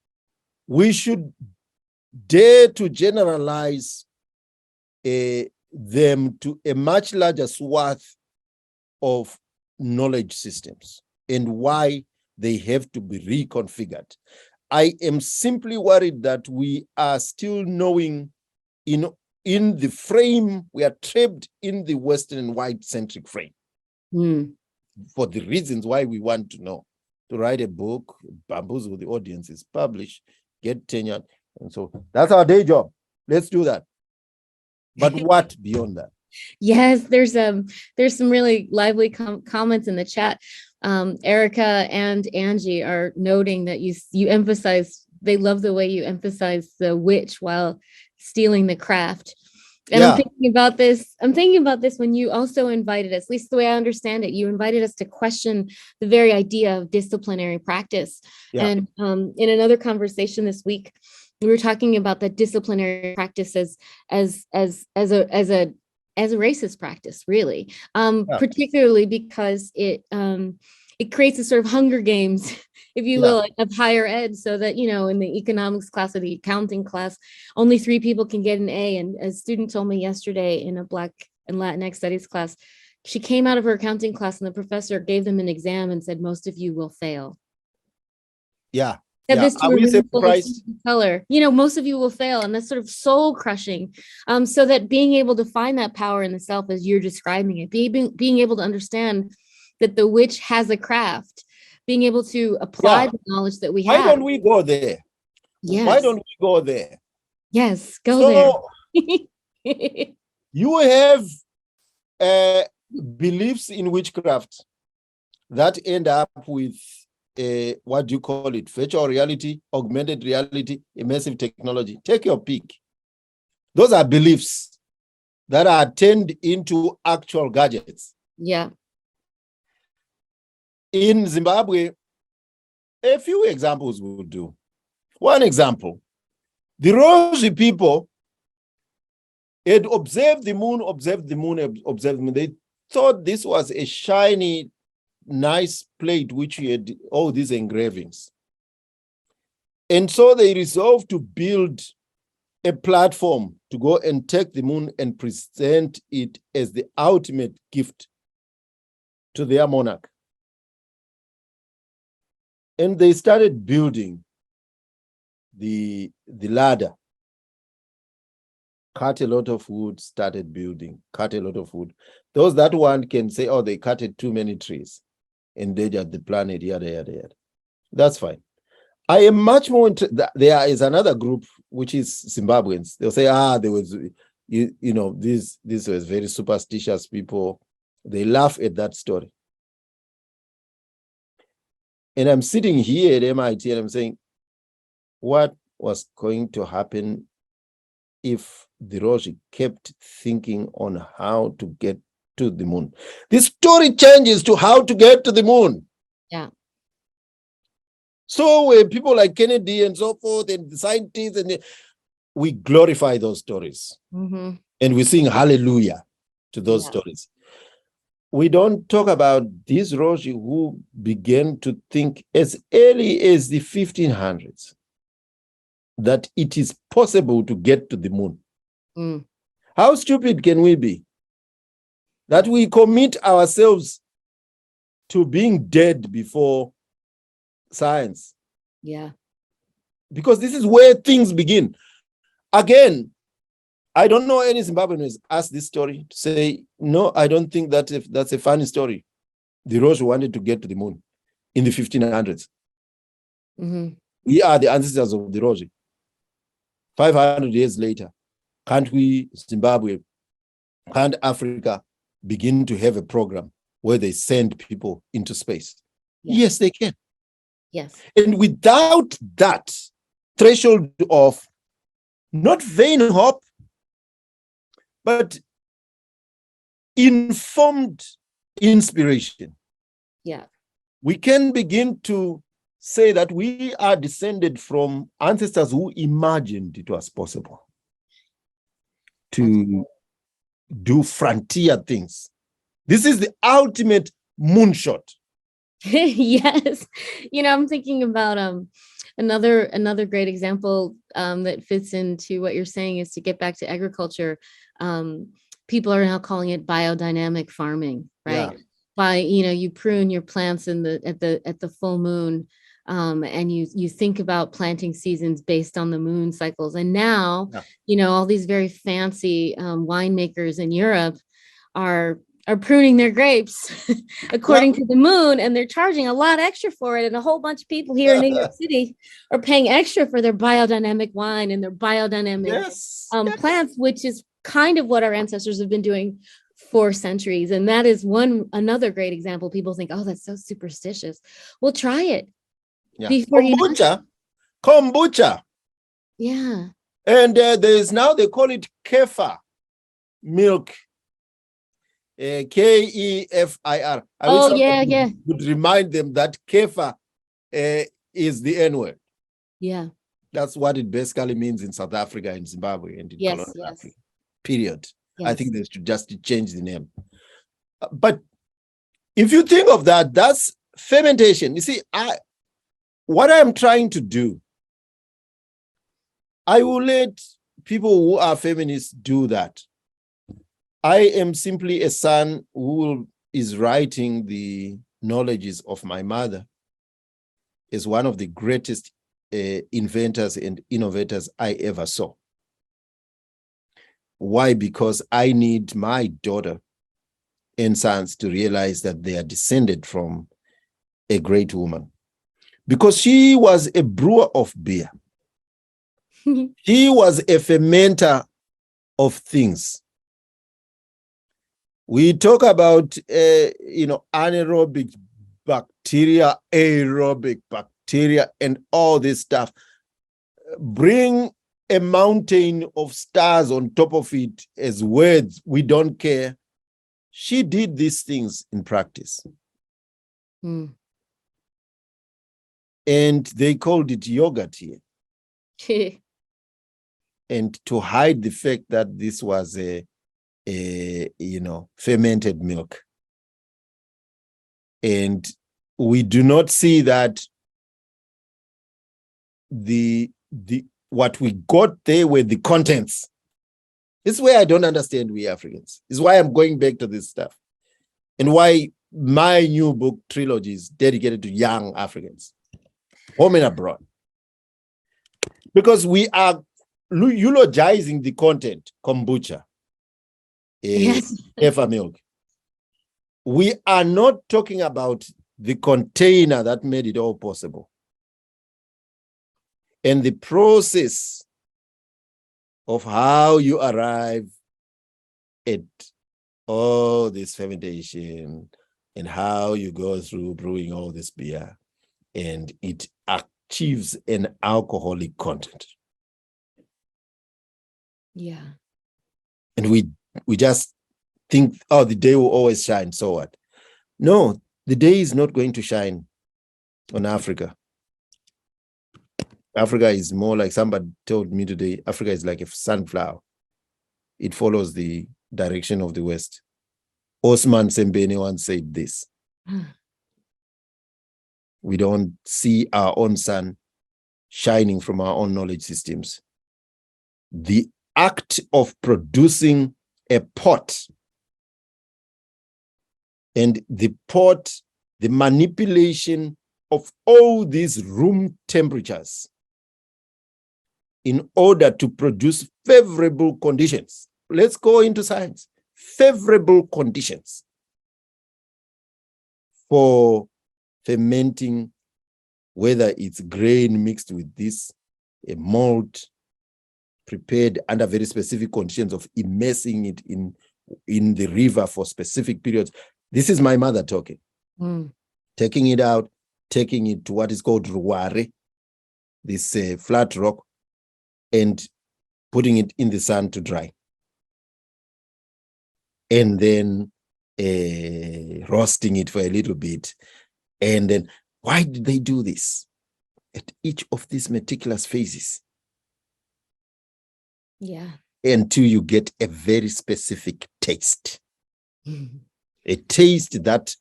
we should dare to generalize them to a much larger swath of knowledge systems and why they have to be reconfigured. I am simply worried that we are still knowing in the frame, we are trapped in the Western and white-centric frame for the reasons why we want to know. to write a book, bamboozle the audiences, publish, get tenure. And so that's our day job. Let's do that. But what beyond that? Yes, there's some really lively comments in the chat. Erica and Angie are noting that you emphasize, they love the way you emphasize the witch while stealing the craft. And yeah. I'm thinking about this when you also invited us, at least the way I understand it, you invited us to question the very idea of disciplinary practice. Yeah. And in another conversation this week, we were talking about that disciplinary practice as a racist practice, really, particularly because it creates a sort of Hunger Games, if you will, of higher ed, so that, in the economics class or the accounting class, only 3 people can get an A. And a student told me yesterday in a Black and Latinx studies class, she came out of her accounting class and the professor gave them an exam and said, most of you will fail. Yeah. Said this to a surprised color. Most of you will fail, and that's sort of soul crushing. So that being able to find that power in the self, as you're describing it, being able to understand that the witch has a craft, being able to apply the knowledge that we have. Why don't we go there? Yes. Why don't we go there? Yes, go there. You have beliefs in witchcraft that end up with what do you call it? Virtual reality, augmented reality, immersive technology. Take your pick. Those are beliefs that are turned into actual gadgets. Yeah. In Zimbabwe, a few examples will do. One example, the Roshi people had observed the moon. They thought this was a shiny, nice plate which had all these engravings. And so they resolved to build a platform to go and take the moon and present it as the ultimate gift to their monarch. And they started building the ladder. Cut a lot of wood, started building, cut a lot of wood. Those that one can say, oh, they cut too many trees, endangered the planet, yada, yada, yada. That's fine. I am much more there is another group, which is Zimbabweans. They'll say, there was, this was very superstitious people. They laugh at that story. And I'm sitting here at MIT and I'm saying, what was going to happen if the Roshi kept thinking on how to get to the moon? The story changes to how to get to the moon. Yeah. So when people like Kennedy and so forth, and the scientists, we glorify those stories. Mm-hmm. And we sing hallelujah to those stories. We don't talk about these Roshi who began to think as early as the 1500s that it is possible to get to the moon. Mm. How stupid can we be that we commit ourselves to being dead before science? Yeah. Because this is where things begin. Again, I don't know any Zimbabwean who has asked this story to say, no, I don't think that's a funny story. The Roshi wanted to get to the moon in the 1500s. Mm-hmm. We are the ancestors of the Roshi. 500 years later, can't we, Zimbabwe, can't Africa begin to have a program where they send people into space? Yes, they can. Yes. And without that threshold of not vain hope, but informed inspiration, we can begin to say that we are descended from ancestors who imagined it was possible to do frontier things. This is the ultimate moonshot. Yes. I'm thinking about another great example that fits into what you're saying is to get back to agriculture. People are now calling it biodynamic farming, right? By you prune your plants at the full moon, and you think about planting seasons based on the moon cycles. And now all these very fancy winemakers in Europe are are pruning their grapes according to the moon, and they're charging a lot extra for it. And a whole bunch of people here in New York City are paying extra for their biodynamic wine and their biodynamic plants, which is kind of what our ancestors have been doing for centuries. And that is another great example. People think, oh, that's so superstitious. Well, try it. Yeah. Kombucha. Yeah. And there's now, they call it kefir milk. Kefir. Oh, yeah. Would remind them that kefir is the N-word. Yeah. That's what it basically means in South Africa and Zimbabwe and in colonial Africa. Period. Yes. I think they should just change the name. But if you think of that, that's fermentation. You see, what I'm trying to do, I will let people who are feminists do that. I am simply a son who is writing the knowledges of my mother as one of the greatest inventors and innovators I ever saw. Why? Because I need my daughter and sons to realize that they are descended from a great woman. Because she was a brewer of beer. She was a fermenter of things. We talk about, anaerobic bacteria, aerobic bacteria, and all this stuff. Bring a mountain of stars on top of it as words. We don't care. She did these things in practice. And they called it yogurt here. And to hide the fact that this was a fermented milk. And we do not see that what we got there were the contents. This is where I don't understand we Africans. This is why I'm going back to this stuff. And why my new book, Trilogy, is dedicated to young Africans, home and abroad. Because we are eulogizing the content, kombucha, kefir milk. We are not talking about the container that made it all possible. And the process of how you arrive at all this fermentation and how you go through brewing all this beer and it achieves an alcoholic content. Yeah. And we just think, oh, the day will always shine, so what? No, the day is not going to shine on Africa. Africa is more like, somebody told me today, Africa is like a sunflower. It follows the direction of the West. Osman Sembene once said this. We don't see our own sun shining from our own knowledge systems. The act of producing a pot and the pot, the manipulation of all these room temperatures in order to produce favorable conditions. Let's go into science. Favorable conditions for fermenting, whether it's grain mixed with this, a malt prepared under very specific conditions of immersing it in the river for specific periods. This is my mother talking. Taking it out, taking it to what is called ruware, this flat rock, and putting it in the sun to dry. And then roasting it for a little bit. And then, why did they do this? At each of these meticulous phases. Yeah. Until you get a very specific taste. A taste that,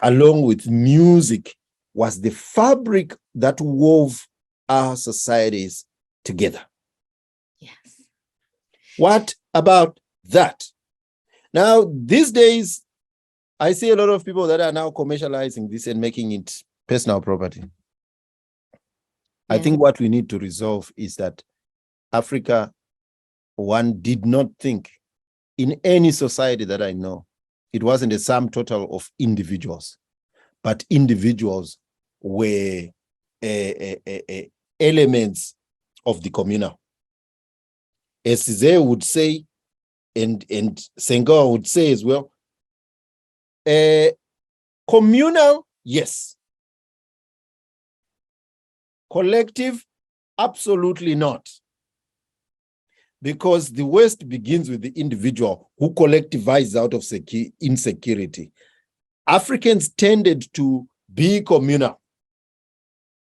along with music, was the fabric that wove our societies together. Yes. What about that? Now, these days, I see a lot of people that are now commercializing this and making it personal property. Yeah. I think what we need to resolve is that Africa, one did not think in any society that I know It wasn't a sum total of individuals, but individuals were elements of the communal. As they would say, and Senghor would say as well, communal, yes. Collective, absolutely not. Because the West begins with the individual who collectivizes out of insecurity. Africans tended to be communal,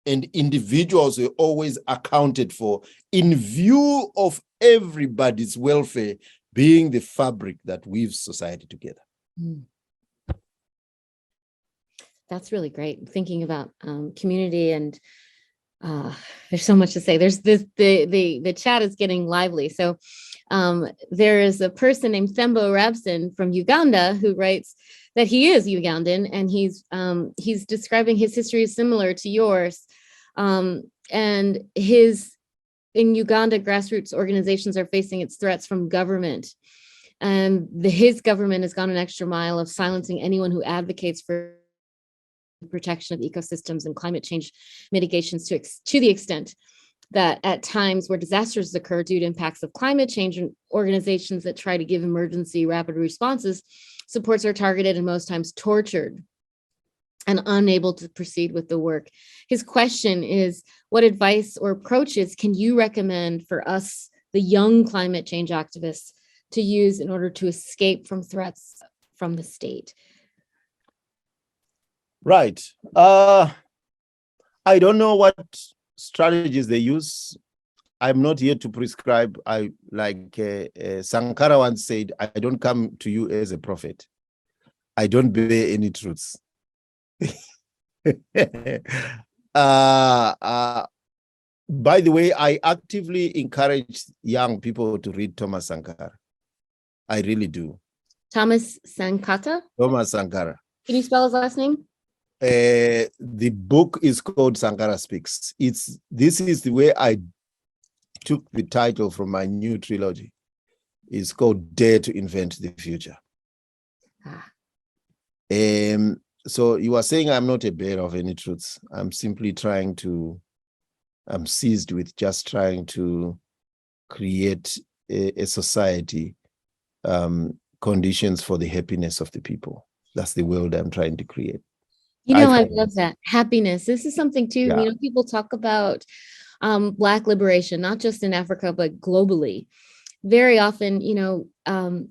and individuals were always accounted for in view of everybody's welfare being the fabric that weaves society together. That's really great. Thinking about community, and there's so much to say. There's this, the chat is getting lively. So there is a person named Thembo Rabson from Uganda who writes that he is Ugandan, and he's describing his history is similar to yours. And in Uganda, grassroots organizations are facing its threats from government. And his government has gone an extra mile of silencing anyone who advocates for protection of ecosystems and climate change mitigations to the extent that at times where disasters occur due to impacts of climate change, and organizations that try to give emergency rapid responses, supports are targeted and most times tortured and unable to proceed with the work. His question is, what advice or approaches can you recommend for us, the young climate change activists, to use in order to escape from threats from the state? Right. I don't know what strategies they use. I'm not here to prescribe. I like Sankara once said, I don't come to you as a prophet. I don't bear any truths. By the way, I actively encourage young people to read Thomas Sankara. I really do. Thomas Sankara? Thomas Sankara. Can you spell his last name? The book is called Sankara Speaks. This is the way I took the title from my new trilogy. It's called Dare to Invent the Future. So you are saying I'm not a bearer of any truths. I'm simply I'm seized with just trying to create a society, conditions for the happiness of the people. That's the world I'm trying to create. I love that. Happiness. This is something too, yeah. People talk about Black liberation, not just in Africa, but globally. Very often,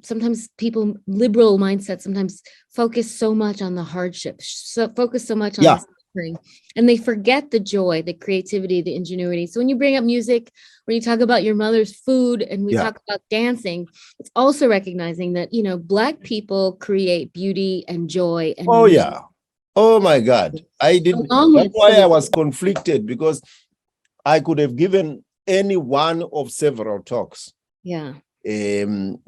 sometimes people, liberal mindsets, sometimes focus so much on the hardship, focus so much on the suffering, and they forget the joy, the creativity, the ingenuity. So when you bring up music, when you talk about your mother's food, and we talk about dancing, it's also recognizing that, Black people create beauty and joy. And Oh my God. I didn't. That's why I was conflicted, because I could have given any one of several talks. Yeah.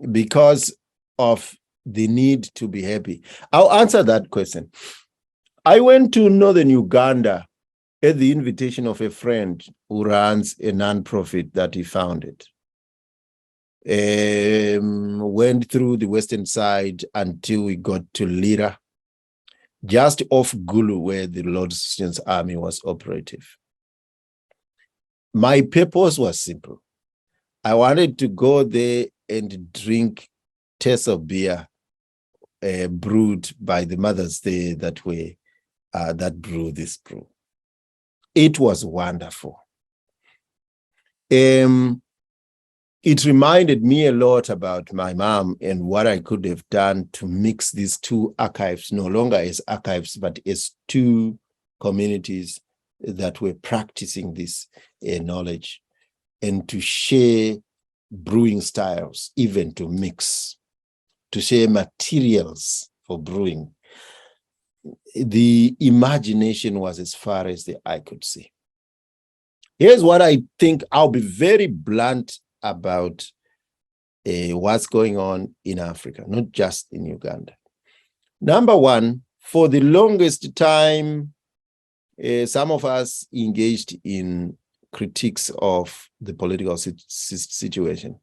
Because of the need to be happy. I'll answer that question. I went to northern Uganda at the invitation of a friend who runs a non-profit that he founded. Went through the western side until we got to Lira, just off Gulu, where the Lord's Resistance Army was operative. My purpose was simple. I wanted to go there and drink taste of beer brewed by the mothers there that brew this brew. It was wonderful. It reminded me a lot about my mom and what I could have done to mix these two archives, no longer as archives, but as two communities that were practicing this knowledge, and to share brewing styles, even to mix, to share materials for brewing. The imagination was as far as the eye could see. Here's what I think. I'll be very blunt about what's going on in Africa, not just in Uganda. Number one, for the longest time, some of us engaged in critiques of the political situation.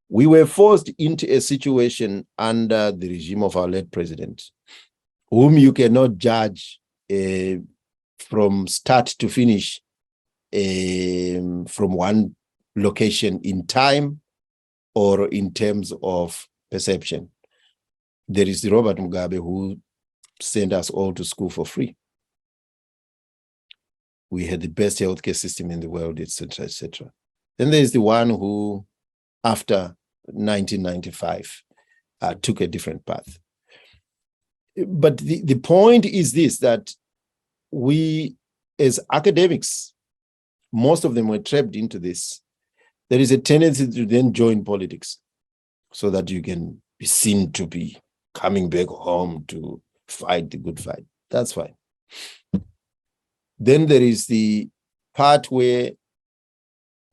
We were forced into a situation under the regime of our late president, whom you cannot judge from start to finish from one location in time or in terms of perception. There is the Robert Mugabe who sent us all to school for free. We had the best healthcare system in the world, etc., etc. Then there's the one who, after 1995, took a different path. But the point is this, that we, as academics, most of them were trapped into this. There is a tendency to then join politics so that you can be seen to be coming back home to fight the good fight. That's fine. Then there is the part where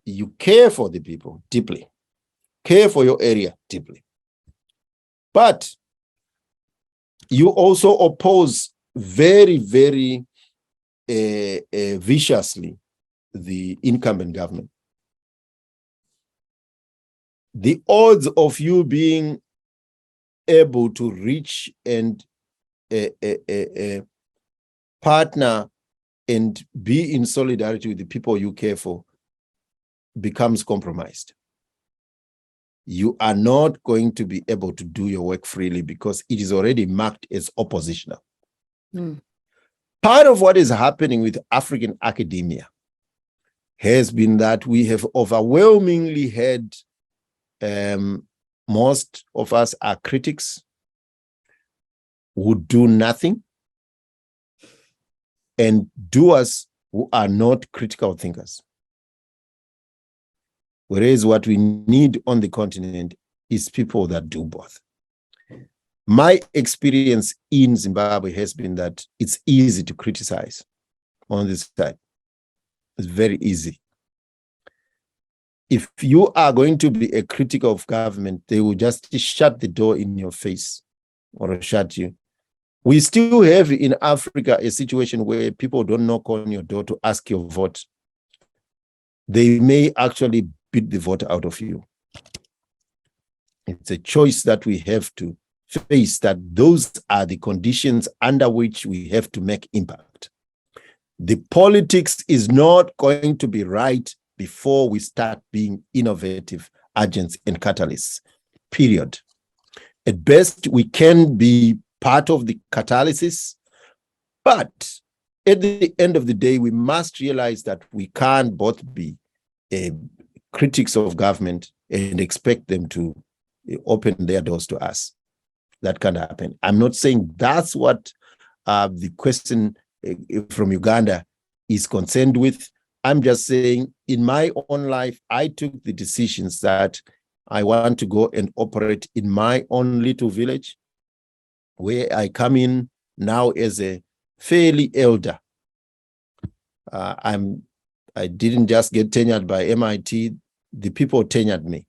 you care for the people deeply, care for your area deeply. But you also oppose very, very viciously the incumbent government. The odds of you being able to reach and partner and be in solidarity with the people you care for becomes compromised. You are not going to be able to do your work freely because it is already marked as oppositional. Part of what is happening with African academia has been that we have overwhelmingly had most of us are critics who do nothing, and doers who are not critical thinkers. Whereas what we need on the continent is people that do both. My experience in Zimbabwe has been that it's easy to criticize on this side. It's very easy. If you are going to be a critic of government, they will just shut the door in your face or shut you. We still have in Africa a situation where people don't knock on your door to ask your vote. They may actually beat the vote out of you. It's a choice that we have to face, that those are the conditions under which we have to make impact. The politics is not going to be right before we start being innovative agents and catalysts, period. At best, we can be part of the catalysis, but at the end of the day, we must realize that we can't both be critics of government and expect them to open their doors to us. That can't happen. I'm not saying that's what the question from Uganda is concerned with. I'm just saying in my own life, I took the decisions that I want to go and operate in my own little village, where I come in now as a fairly elder. I didn't just get tenured by MIT, the people tenured me.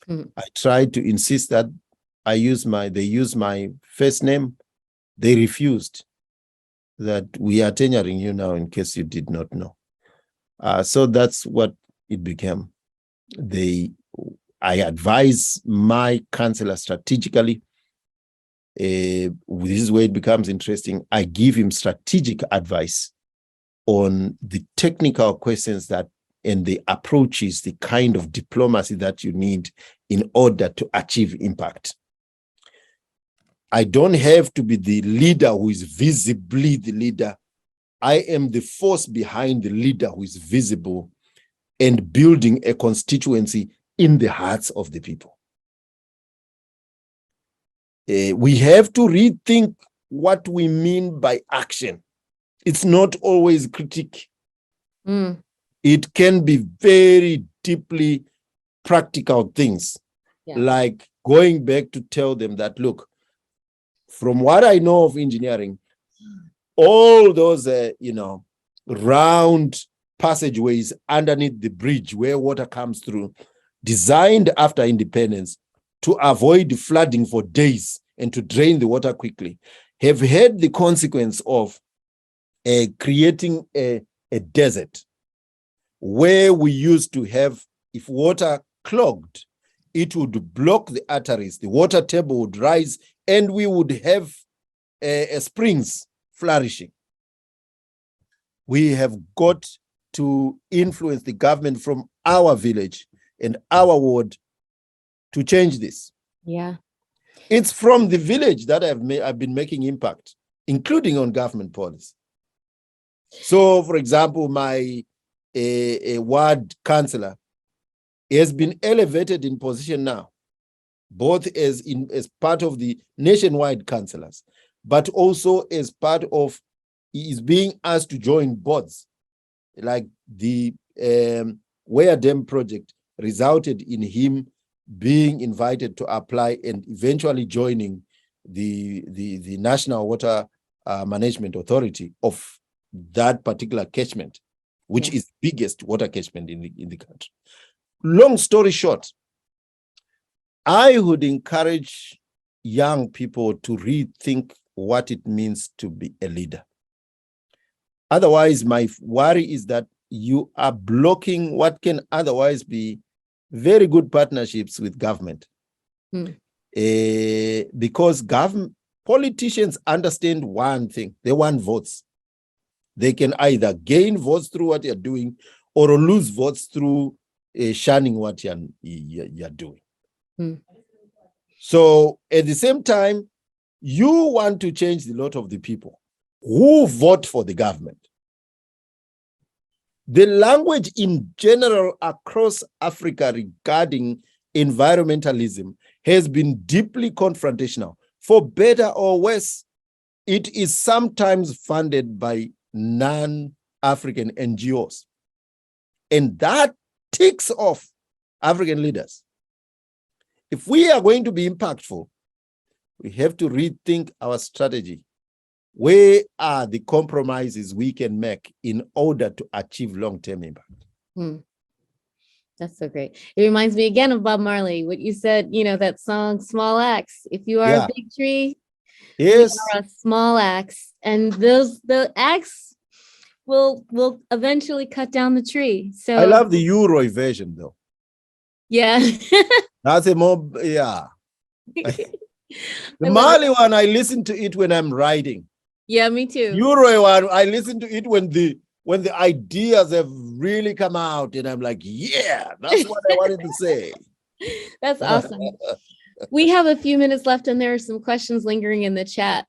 I tried to insist that they use my first name. They refused. That we are tenuring you now, in case you did not know. So that's what it became. I advise my counselor strategically. This is where it becomes interesting. I give him strategic advice on the technical questions and the approaches, the kind of diplomacy that you need in order to achieve impact. I don't have to be the leader who is visibly the leader. I am the force behind the leader who is visible and building a constituency in the hearts of the people. We have to rethink what we mean by action. It's not always critique. It can be very deeply practical things, like going back to tell them that, look, from what I know of engineering, all those, round passageways underneath the bridge where water comes through, designed after independence to avoid flooding for days and to drain the water quickly, have had the consequence of creating a desert where we used to have, if water clogged, it would block the arteries, the water table would rise, and we would have springs flourishing. We have got to influence the government from our village and our ward to change this. Yeah. It's from the village that I've been making impact, including on government policy. So, for example, my ward councillor has been elevated in position now, both as part of the nationwide councillors, but also as part of, he is being asked to join boards, like the Where Dam project resulted in him being invited to apply and eventually joining the National Water Management Authority of that particular catchment, which is the biggest water catchment in the country. Long story short, I would encourage young people to rethink what it means to be a leader. Otherwise, my worry is that you are blocking what can otherwise be very good partnerships with government. Because politicians understand one thing: they want votes. They can either gain votes through what you're doing or lose votes through shunning what you're doing. So at the same time, you want to change the lot of the people who vote for the government. The language in general across Africa regarding environmentalism has been deeply confrontational. For better or worse, it is sometimes funded by non-African NGOs. And that ticks off African leaders. If we are going to be impactful, we have to rethink our strategy. Where are the compromises we can make in order to achieve long-term impact? That's so great. It reminds me again of Bob Marley, what you said, that song, Small Axe. If you are a big tree, yes, we are a small axe. And the axe will eventually cut down the tree. So I love the Euro version though. Yeah. That's a more, The Mali one, I listen to it when I'm writing. Yeah, me too. Euro one, I listen to it when the ideas have really come out, and I'm like, yeah, that's what I wanted to say. That's awesome. We have a few minutes left, and there are some questions lingering in the chat.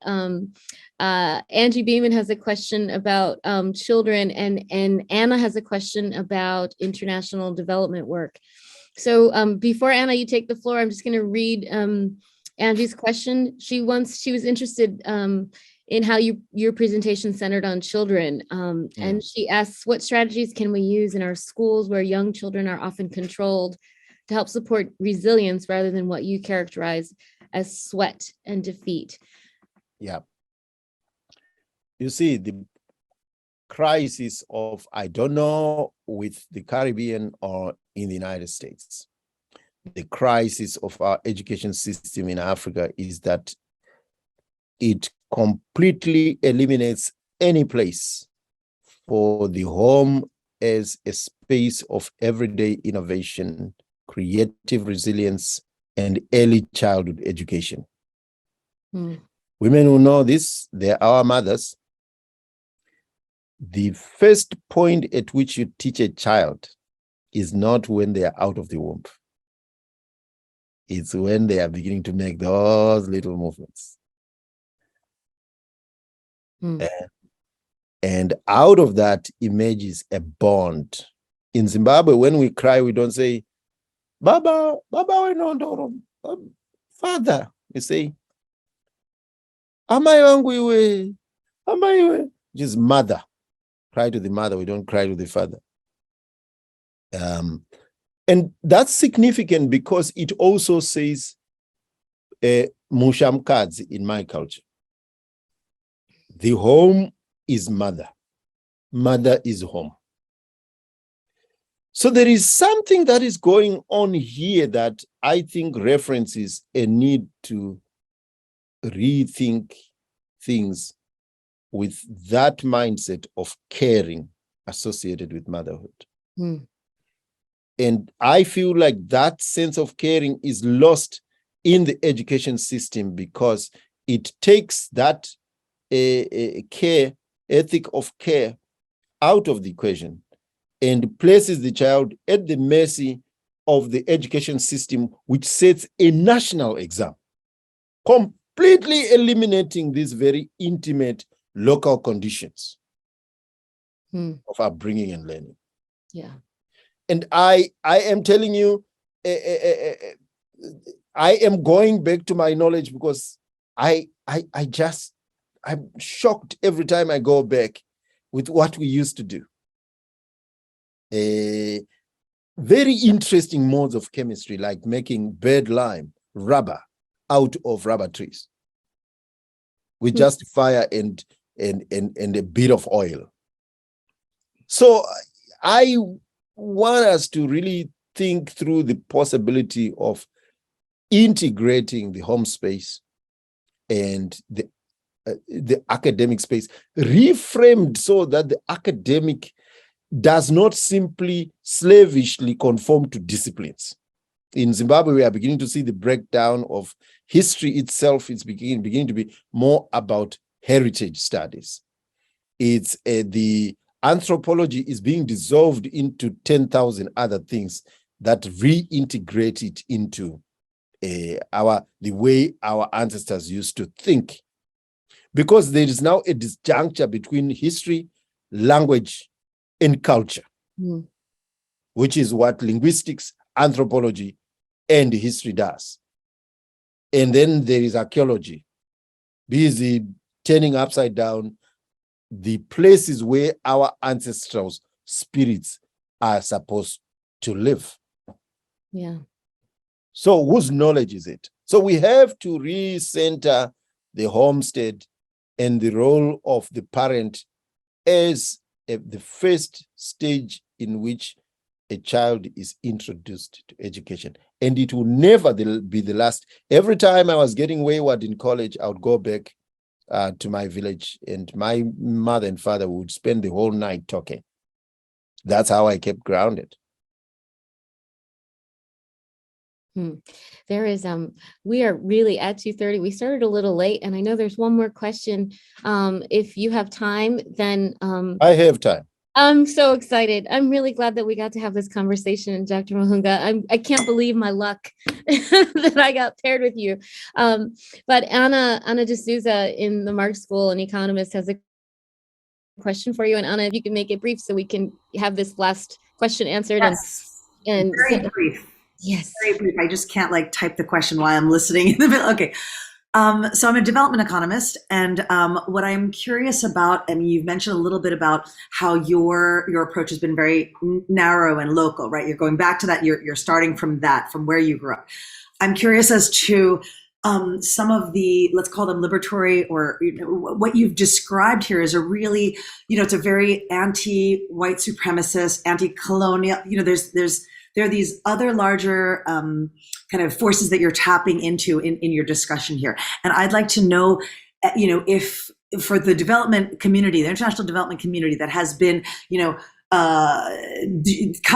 Angie Beeman has a question about children, and Anna has a question about international development work. So before Anna, you take the floor, I'm just going to read Angie's question. She was interested in how your presentation centered on children. And she asks, what strategies can we use in our schools where young children are often controlled to help support resilience rather than what you characterize as sweat and defeat? Yeah. You see, the crisis of, I don't know, with the Caribbean or in the United States, the crisis of our education system in Africa is that it completely eliminates any place for the home as a space of everyday innovation, creative resilience, and early childhood education. Women who know this, they're our mothers. The first point at which you teach a child is not when they are out of the womb. It's when they are beginning to make those little movements. And out of that emerges a bond. In Zimbabwe, when we cry, we don't say, Baba, no, Father. We say, Amaiwe, which is mother. Cry to the mother, we don't cry to the father. And that's significant because it also says Mushamkadzi in my culture. The home is mother. Mother is home. So there is something that is going on here that I think references a need to rethink things with that mindset of caring associated with motherhood. And I feel like that sense of caring is lost in the education system because it takes that care, ethic of care out of the equation and places the child at the mercy of the education system, which sets a national exam, completely eliminating these very intimate local conditions of upbringing and learning. Yeah. And I am telling you, I am going back to my knowledge because I'm shocked every time I go back with what we used to do. Very interesting modes of chemistry, like making bird lime, rubber, out of rubber trees with just fire and a bit of oil. So I want us to really think through the possibility of integrating the home space and the academic space, reframed so that the academic does not simply slavishly conform to disciplines. In Zimbabwe, we are beginning to see the breakdown of history itself. It's beginning to be more about heritage studies. It's the anthropology is being dissolved into 10,000 other things that reintegrate it into the way our ancestors used to think. Because there is now a disjuncture between history, language, and culture, which is what linguistics, anthropology, and history does. And then there is archaeology, busy turning upside down the places where our ancestral spirits are supposed to live. Yeah. So whose knowledge is it? So we have to recenter the homestead and the role of the parent as the first stage in which a child is introduced to education. And it will never be the last. Every time I was getting wayward in college, I would go back to my village, and my mother and father would spend the whole night talking. That's how I kept grounded. There is, we are really at 2:30. We started a little late, and I know there's one more question. If you have time, then I have time. I'm so excited. I'm really glad that we got to have this conversation, Dr. Mavhunga. I can't believe my luck that I got paired with you. But Anna D'Souza in the Mark School, an economist, has a question for you. And Anna, if you can make it brief so we can have this last question answered. Yes. And very brief. Yes. Very brief. I just can't like type the question while I'm listening in the middle. Okay. So I'm a development economist, and what I'm curious about, I mean, you've mentioned a little bit about how your approach has been very narrow and local, right? You're going back to that. You're starting from that, from where you grew up. I'm curious as to some of the, let's call them liberatory, or what you've described here is a really, it's a very anti-white supremacist, anti-colonial. There are these other larger kind of forces that you're tapping into in your discussion here. And I'd like to know, if for the development community, the international development community that has been, come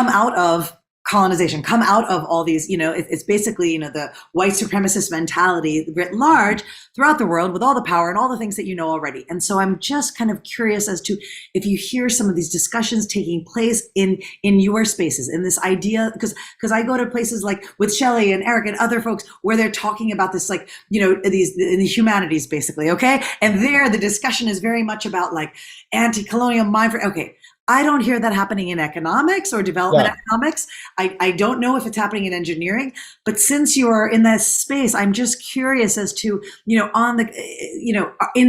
out of colonization, come out of all these, it's basically, the white supremacist mentality writ large throughout the world with all the power and all the things that you know already. And so I'm just kind of curious as to if you hear some of these discussions taking place in your spaces, in this idea, because I go to places like with Shelly and Eric and other folks where they're talking about this, like, these in the humanities, basically. Okay. And there the discussion is very much about like anti-colonial mind. Okay. I don't hear that happening in economics or development economics. I don't know if it's happening in engineering, but since you're in that space, I'm just curious as to, in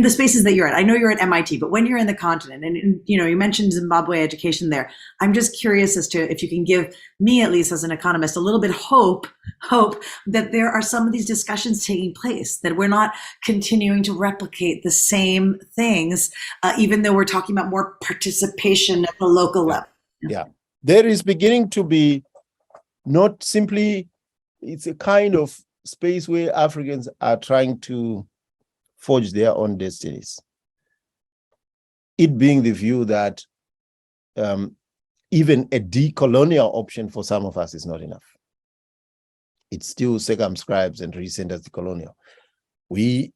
the spaces that you're at. I know you're at MIT, but when you're in the continent and, you mentioned Zimbabwe education there, I'm just curious as to if you can give me, at least as an economist, a little bit hope that there are some of these discussions taking place, that we're not continuing to replicate the same things, even though we're talking about more participation at the local level. Yeah. There is beginning to be not simply, it's a kind of space where Africans are trying to forge their own destinies. It being the view that even a decolonial option for some of us is not enough. It still circumscribes and recenters the colonial. We,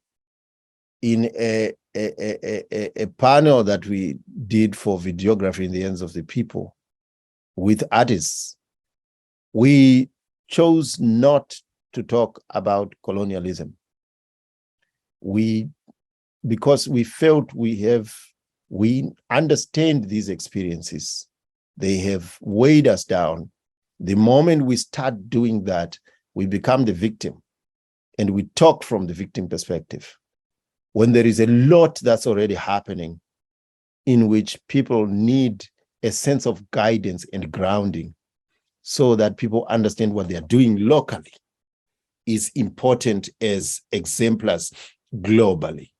in a panel that we did for videography in the hands of the people with artists, we chose not to talk about colonialism. Because we felt we understand these experiences. They have weighed us down. The moment we start doing that, we become the victim, and we talk from the victim perspective. When there is a lot that's already happening in which people need a sense of guidance and grounding so that people understand what they are doing locally is important as exemplars globally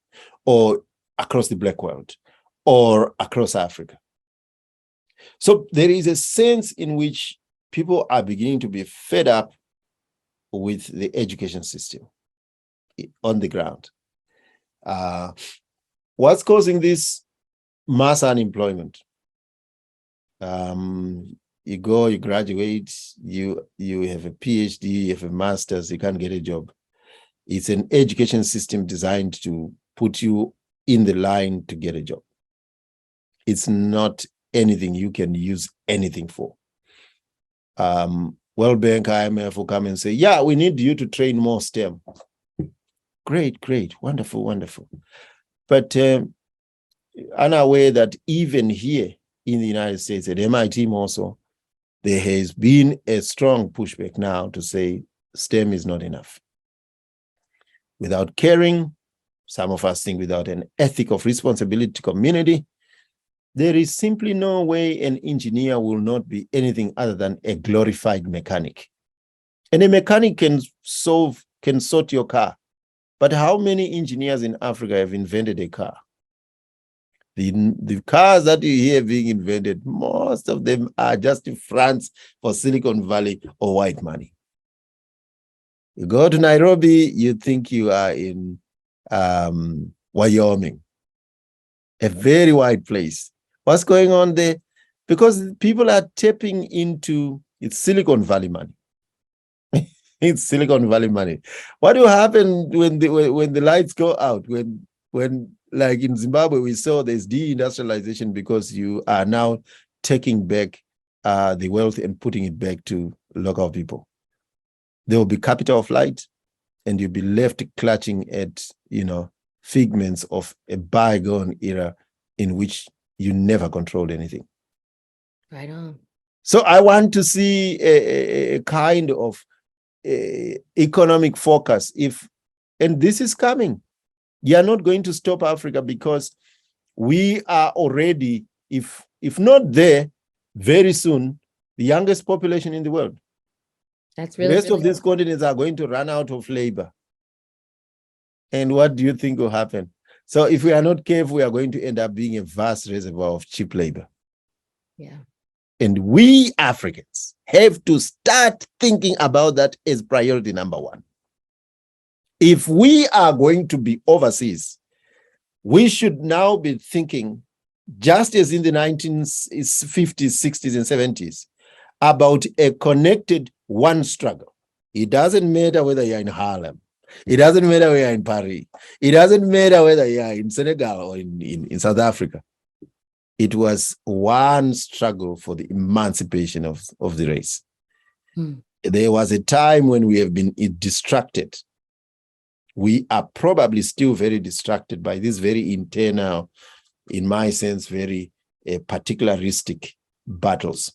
or across the Black world or across Africa. So there is a sense in which people are beginning to be fed up with the education system on the ground. What's causing this mass unemployment? You go, you graduate, you have a PhD, you have a master's, you can't get a job. It's an education system designed to put you in the line to get a job. It's not anything you can use anything for. World Bank, IMF will come and say, yeah, we need you to train more STEM. Great, wonderful, wonderful. But unaware that even here in the United States, at MIT also, there has been a strong pushback now to say STEM is not enough. Without caring, some of us think without an ethic of responsibility to community, there is simply no way an engineer will not be anything other than a glorified mechanic. And a mechanic can sort your car. But how many engineers in Africa have invented a car? The cars that you hear being invented, most of them are just in France for Silicon Valley or white money. You go to Nairobi, you think you are in Wyoming, a very white place. What's going on there? Because people are tapping into it's Silicon Valley money. It's Silicon Valley money. What will happen when the lights go out? When like in Zimbabwe, we saw there's deindustrialization because you are now taking back the wealth and putting it back to local people. There will be capital flight, and you'll be left clutching at figments of a bygone era in which you never controlled anything. Right on. So I want to see a kind of economic focus. And this is coming. You are not going to stop Africa because we are already, if not there, very soon, the youngest population in the world. That's really the rest really of these continents are going to run out of labor. And what do you think will happen? So if we are not careful, we are going to end up being a vast reservoir of cheap labor. Yeah. And we Africans have to start thinking about that as priority number one. If we are going to be overseas, we should now be thinking, just as in the 1950s, 60s, and 70s, about a connected one struggle. It doesn't matter whether you're in Harlem. It doesn't matter whether you're in Paris. It doesn't matter whether you're in Senegal or in South Africa. It was one struggle for the emancipation of the race. There was a time when we have been distracted. We are probably still very distracted by these very internal, in my sense, very particularistic battles.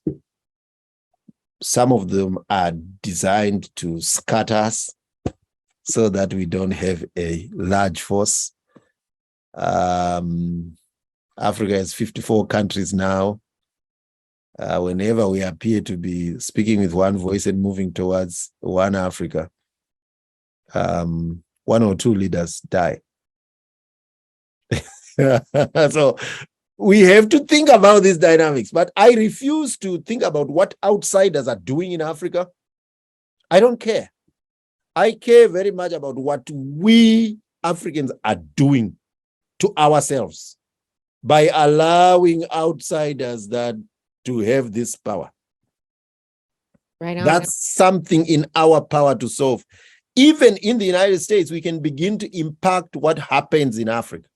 Some of them are designed to scatter us so that we don't have a large force. Africa has 54 countries now. Whenever we appear to be speaking with one voice and moving towards one Africa, one or two leaders die. So we have to think about these dynamics, but I refuse to think about what outsiders are doing in Africa. I don't care. I care very much about what we Africans are doing to ourselves by allowing outsiders that to have this power. Right on. That's something in our power to solve. Even in the United States, we can begin to impact what happens in Africa.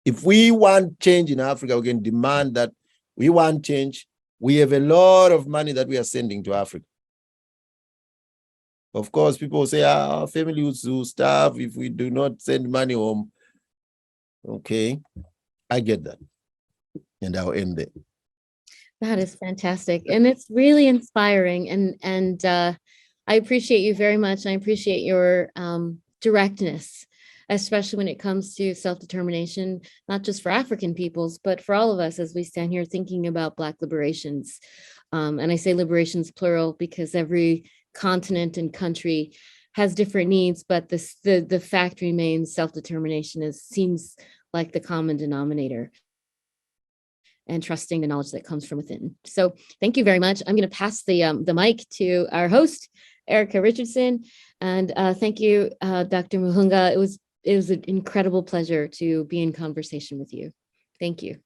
If we want change in Africa, we can demand that we want change. We have a lot of money that we are sending to Africa. Of course, people say, our family will starve if we do not send money home. Okay, I get that. And I'll end there. That is fantastic. And it's really inspiring. And I appreciate you very much. I appreciate your directness, especially when it comes to self-determination, not just for African peoples, but for all of us as we stand here thinking about Black liberations. And I say liberations plural because every continent and country has different needs, but the fact remains self-determination seems like the common denominator, and trusting the knowledge that comes from within. So thank you very much. I'm going to pass the mic to our host, Erica Richardson. And thank you, Dr. Mavhunga. It was an incredible pleasure to be in conversation with you. Thank you.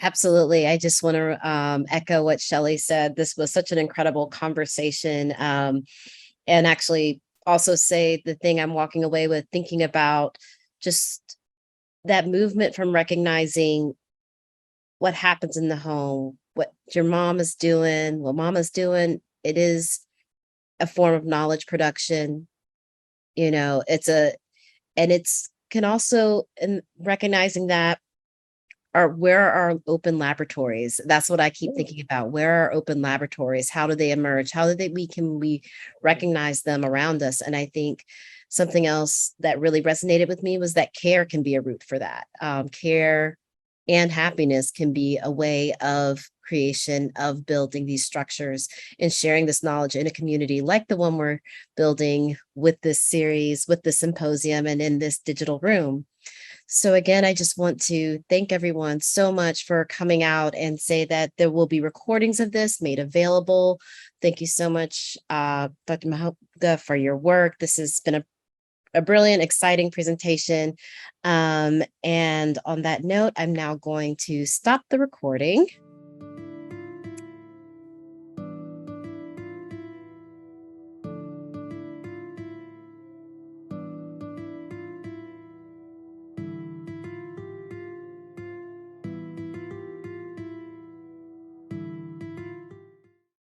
Absolutely. I just want to echo what Shelly said. This was such an incredible conversation. And actually also say the thing I'm walking away with, thinking about just that movement from recognizing what happens in the home, what your mom is doing, what mama's doing. It is a form of knowledge production. You know, can also, in recognizing that, where are our open laboratories? That's what I keep thinking about. Where are open laboratories? How do they emerge? How do we recognize them around us? And I think something else that really resonated with me was that care can be a route for that. Care and happiness can be a way of creation, of building these structures and sharing this knowledge in a community like the one we're building with this series, with the symposium, and in this digital room. So again, I just want to thank everyone so much for coming out and say that there will be recordings of this made available. Thank you so much, Dr. Mavhunga, for your work. This has been a brilliant, exciting presentation. And on that note, I'm now going to stop the recording.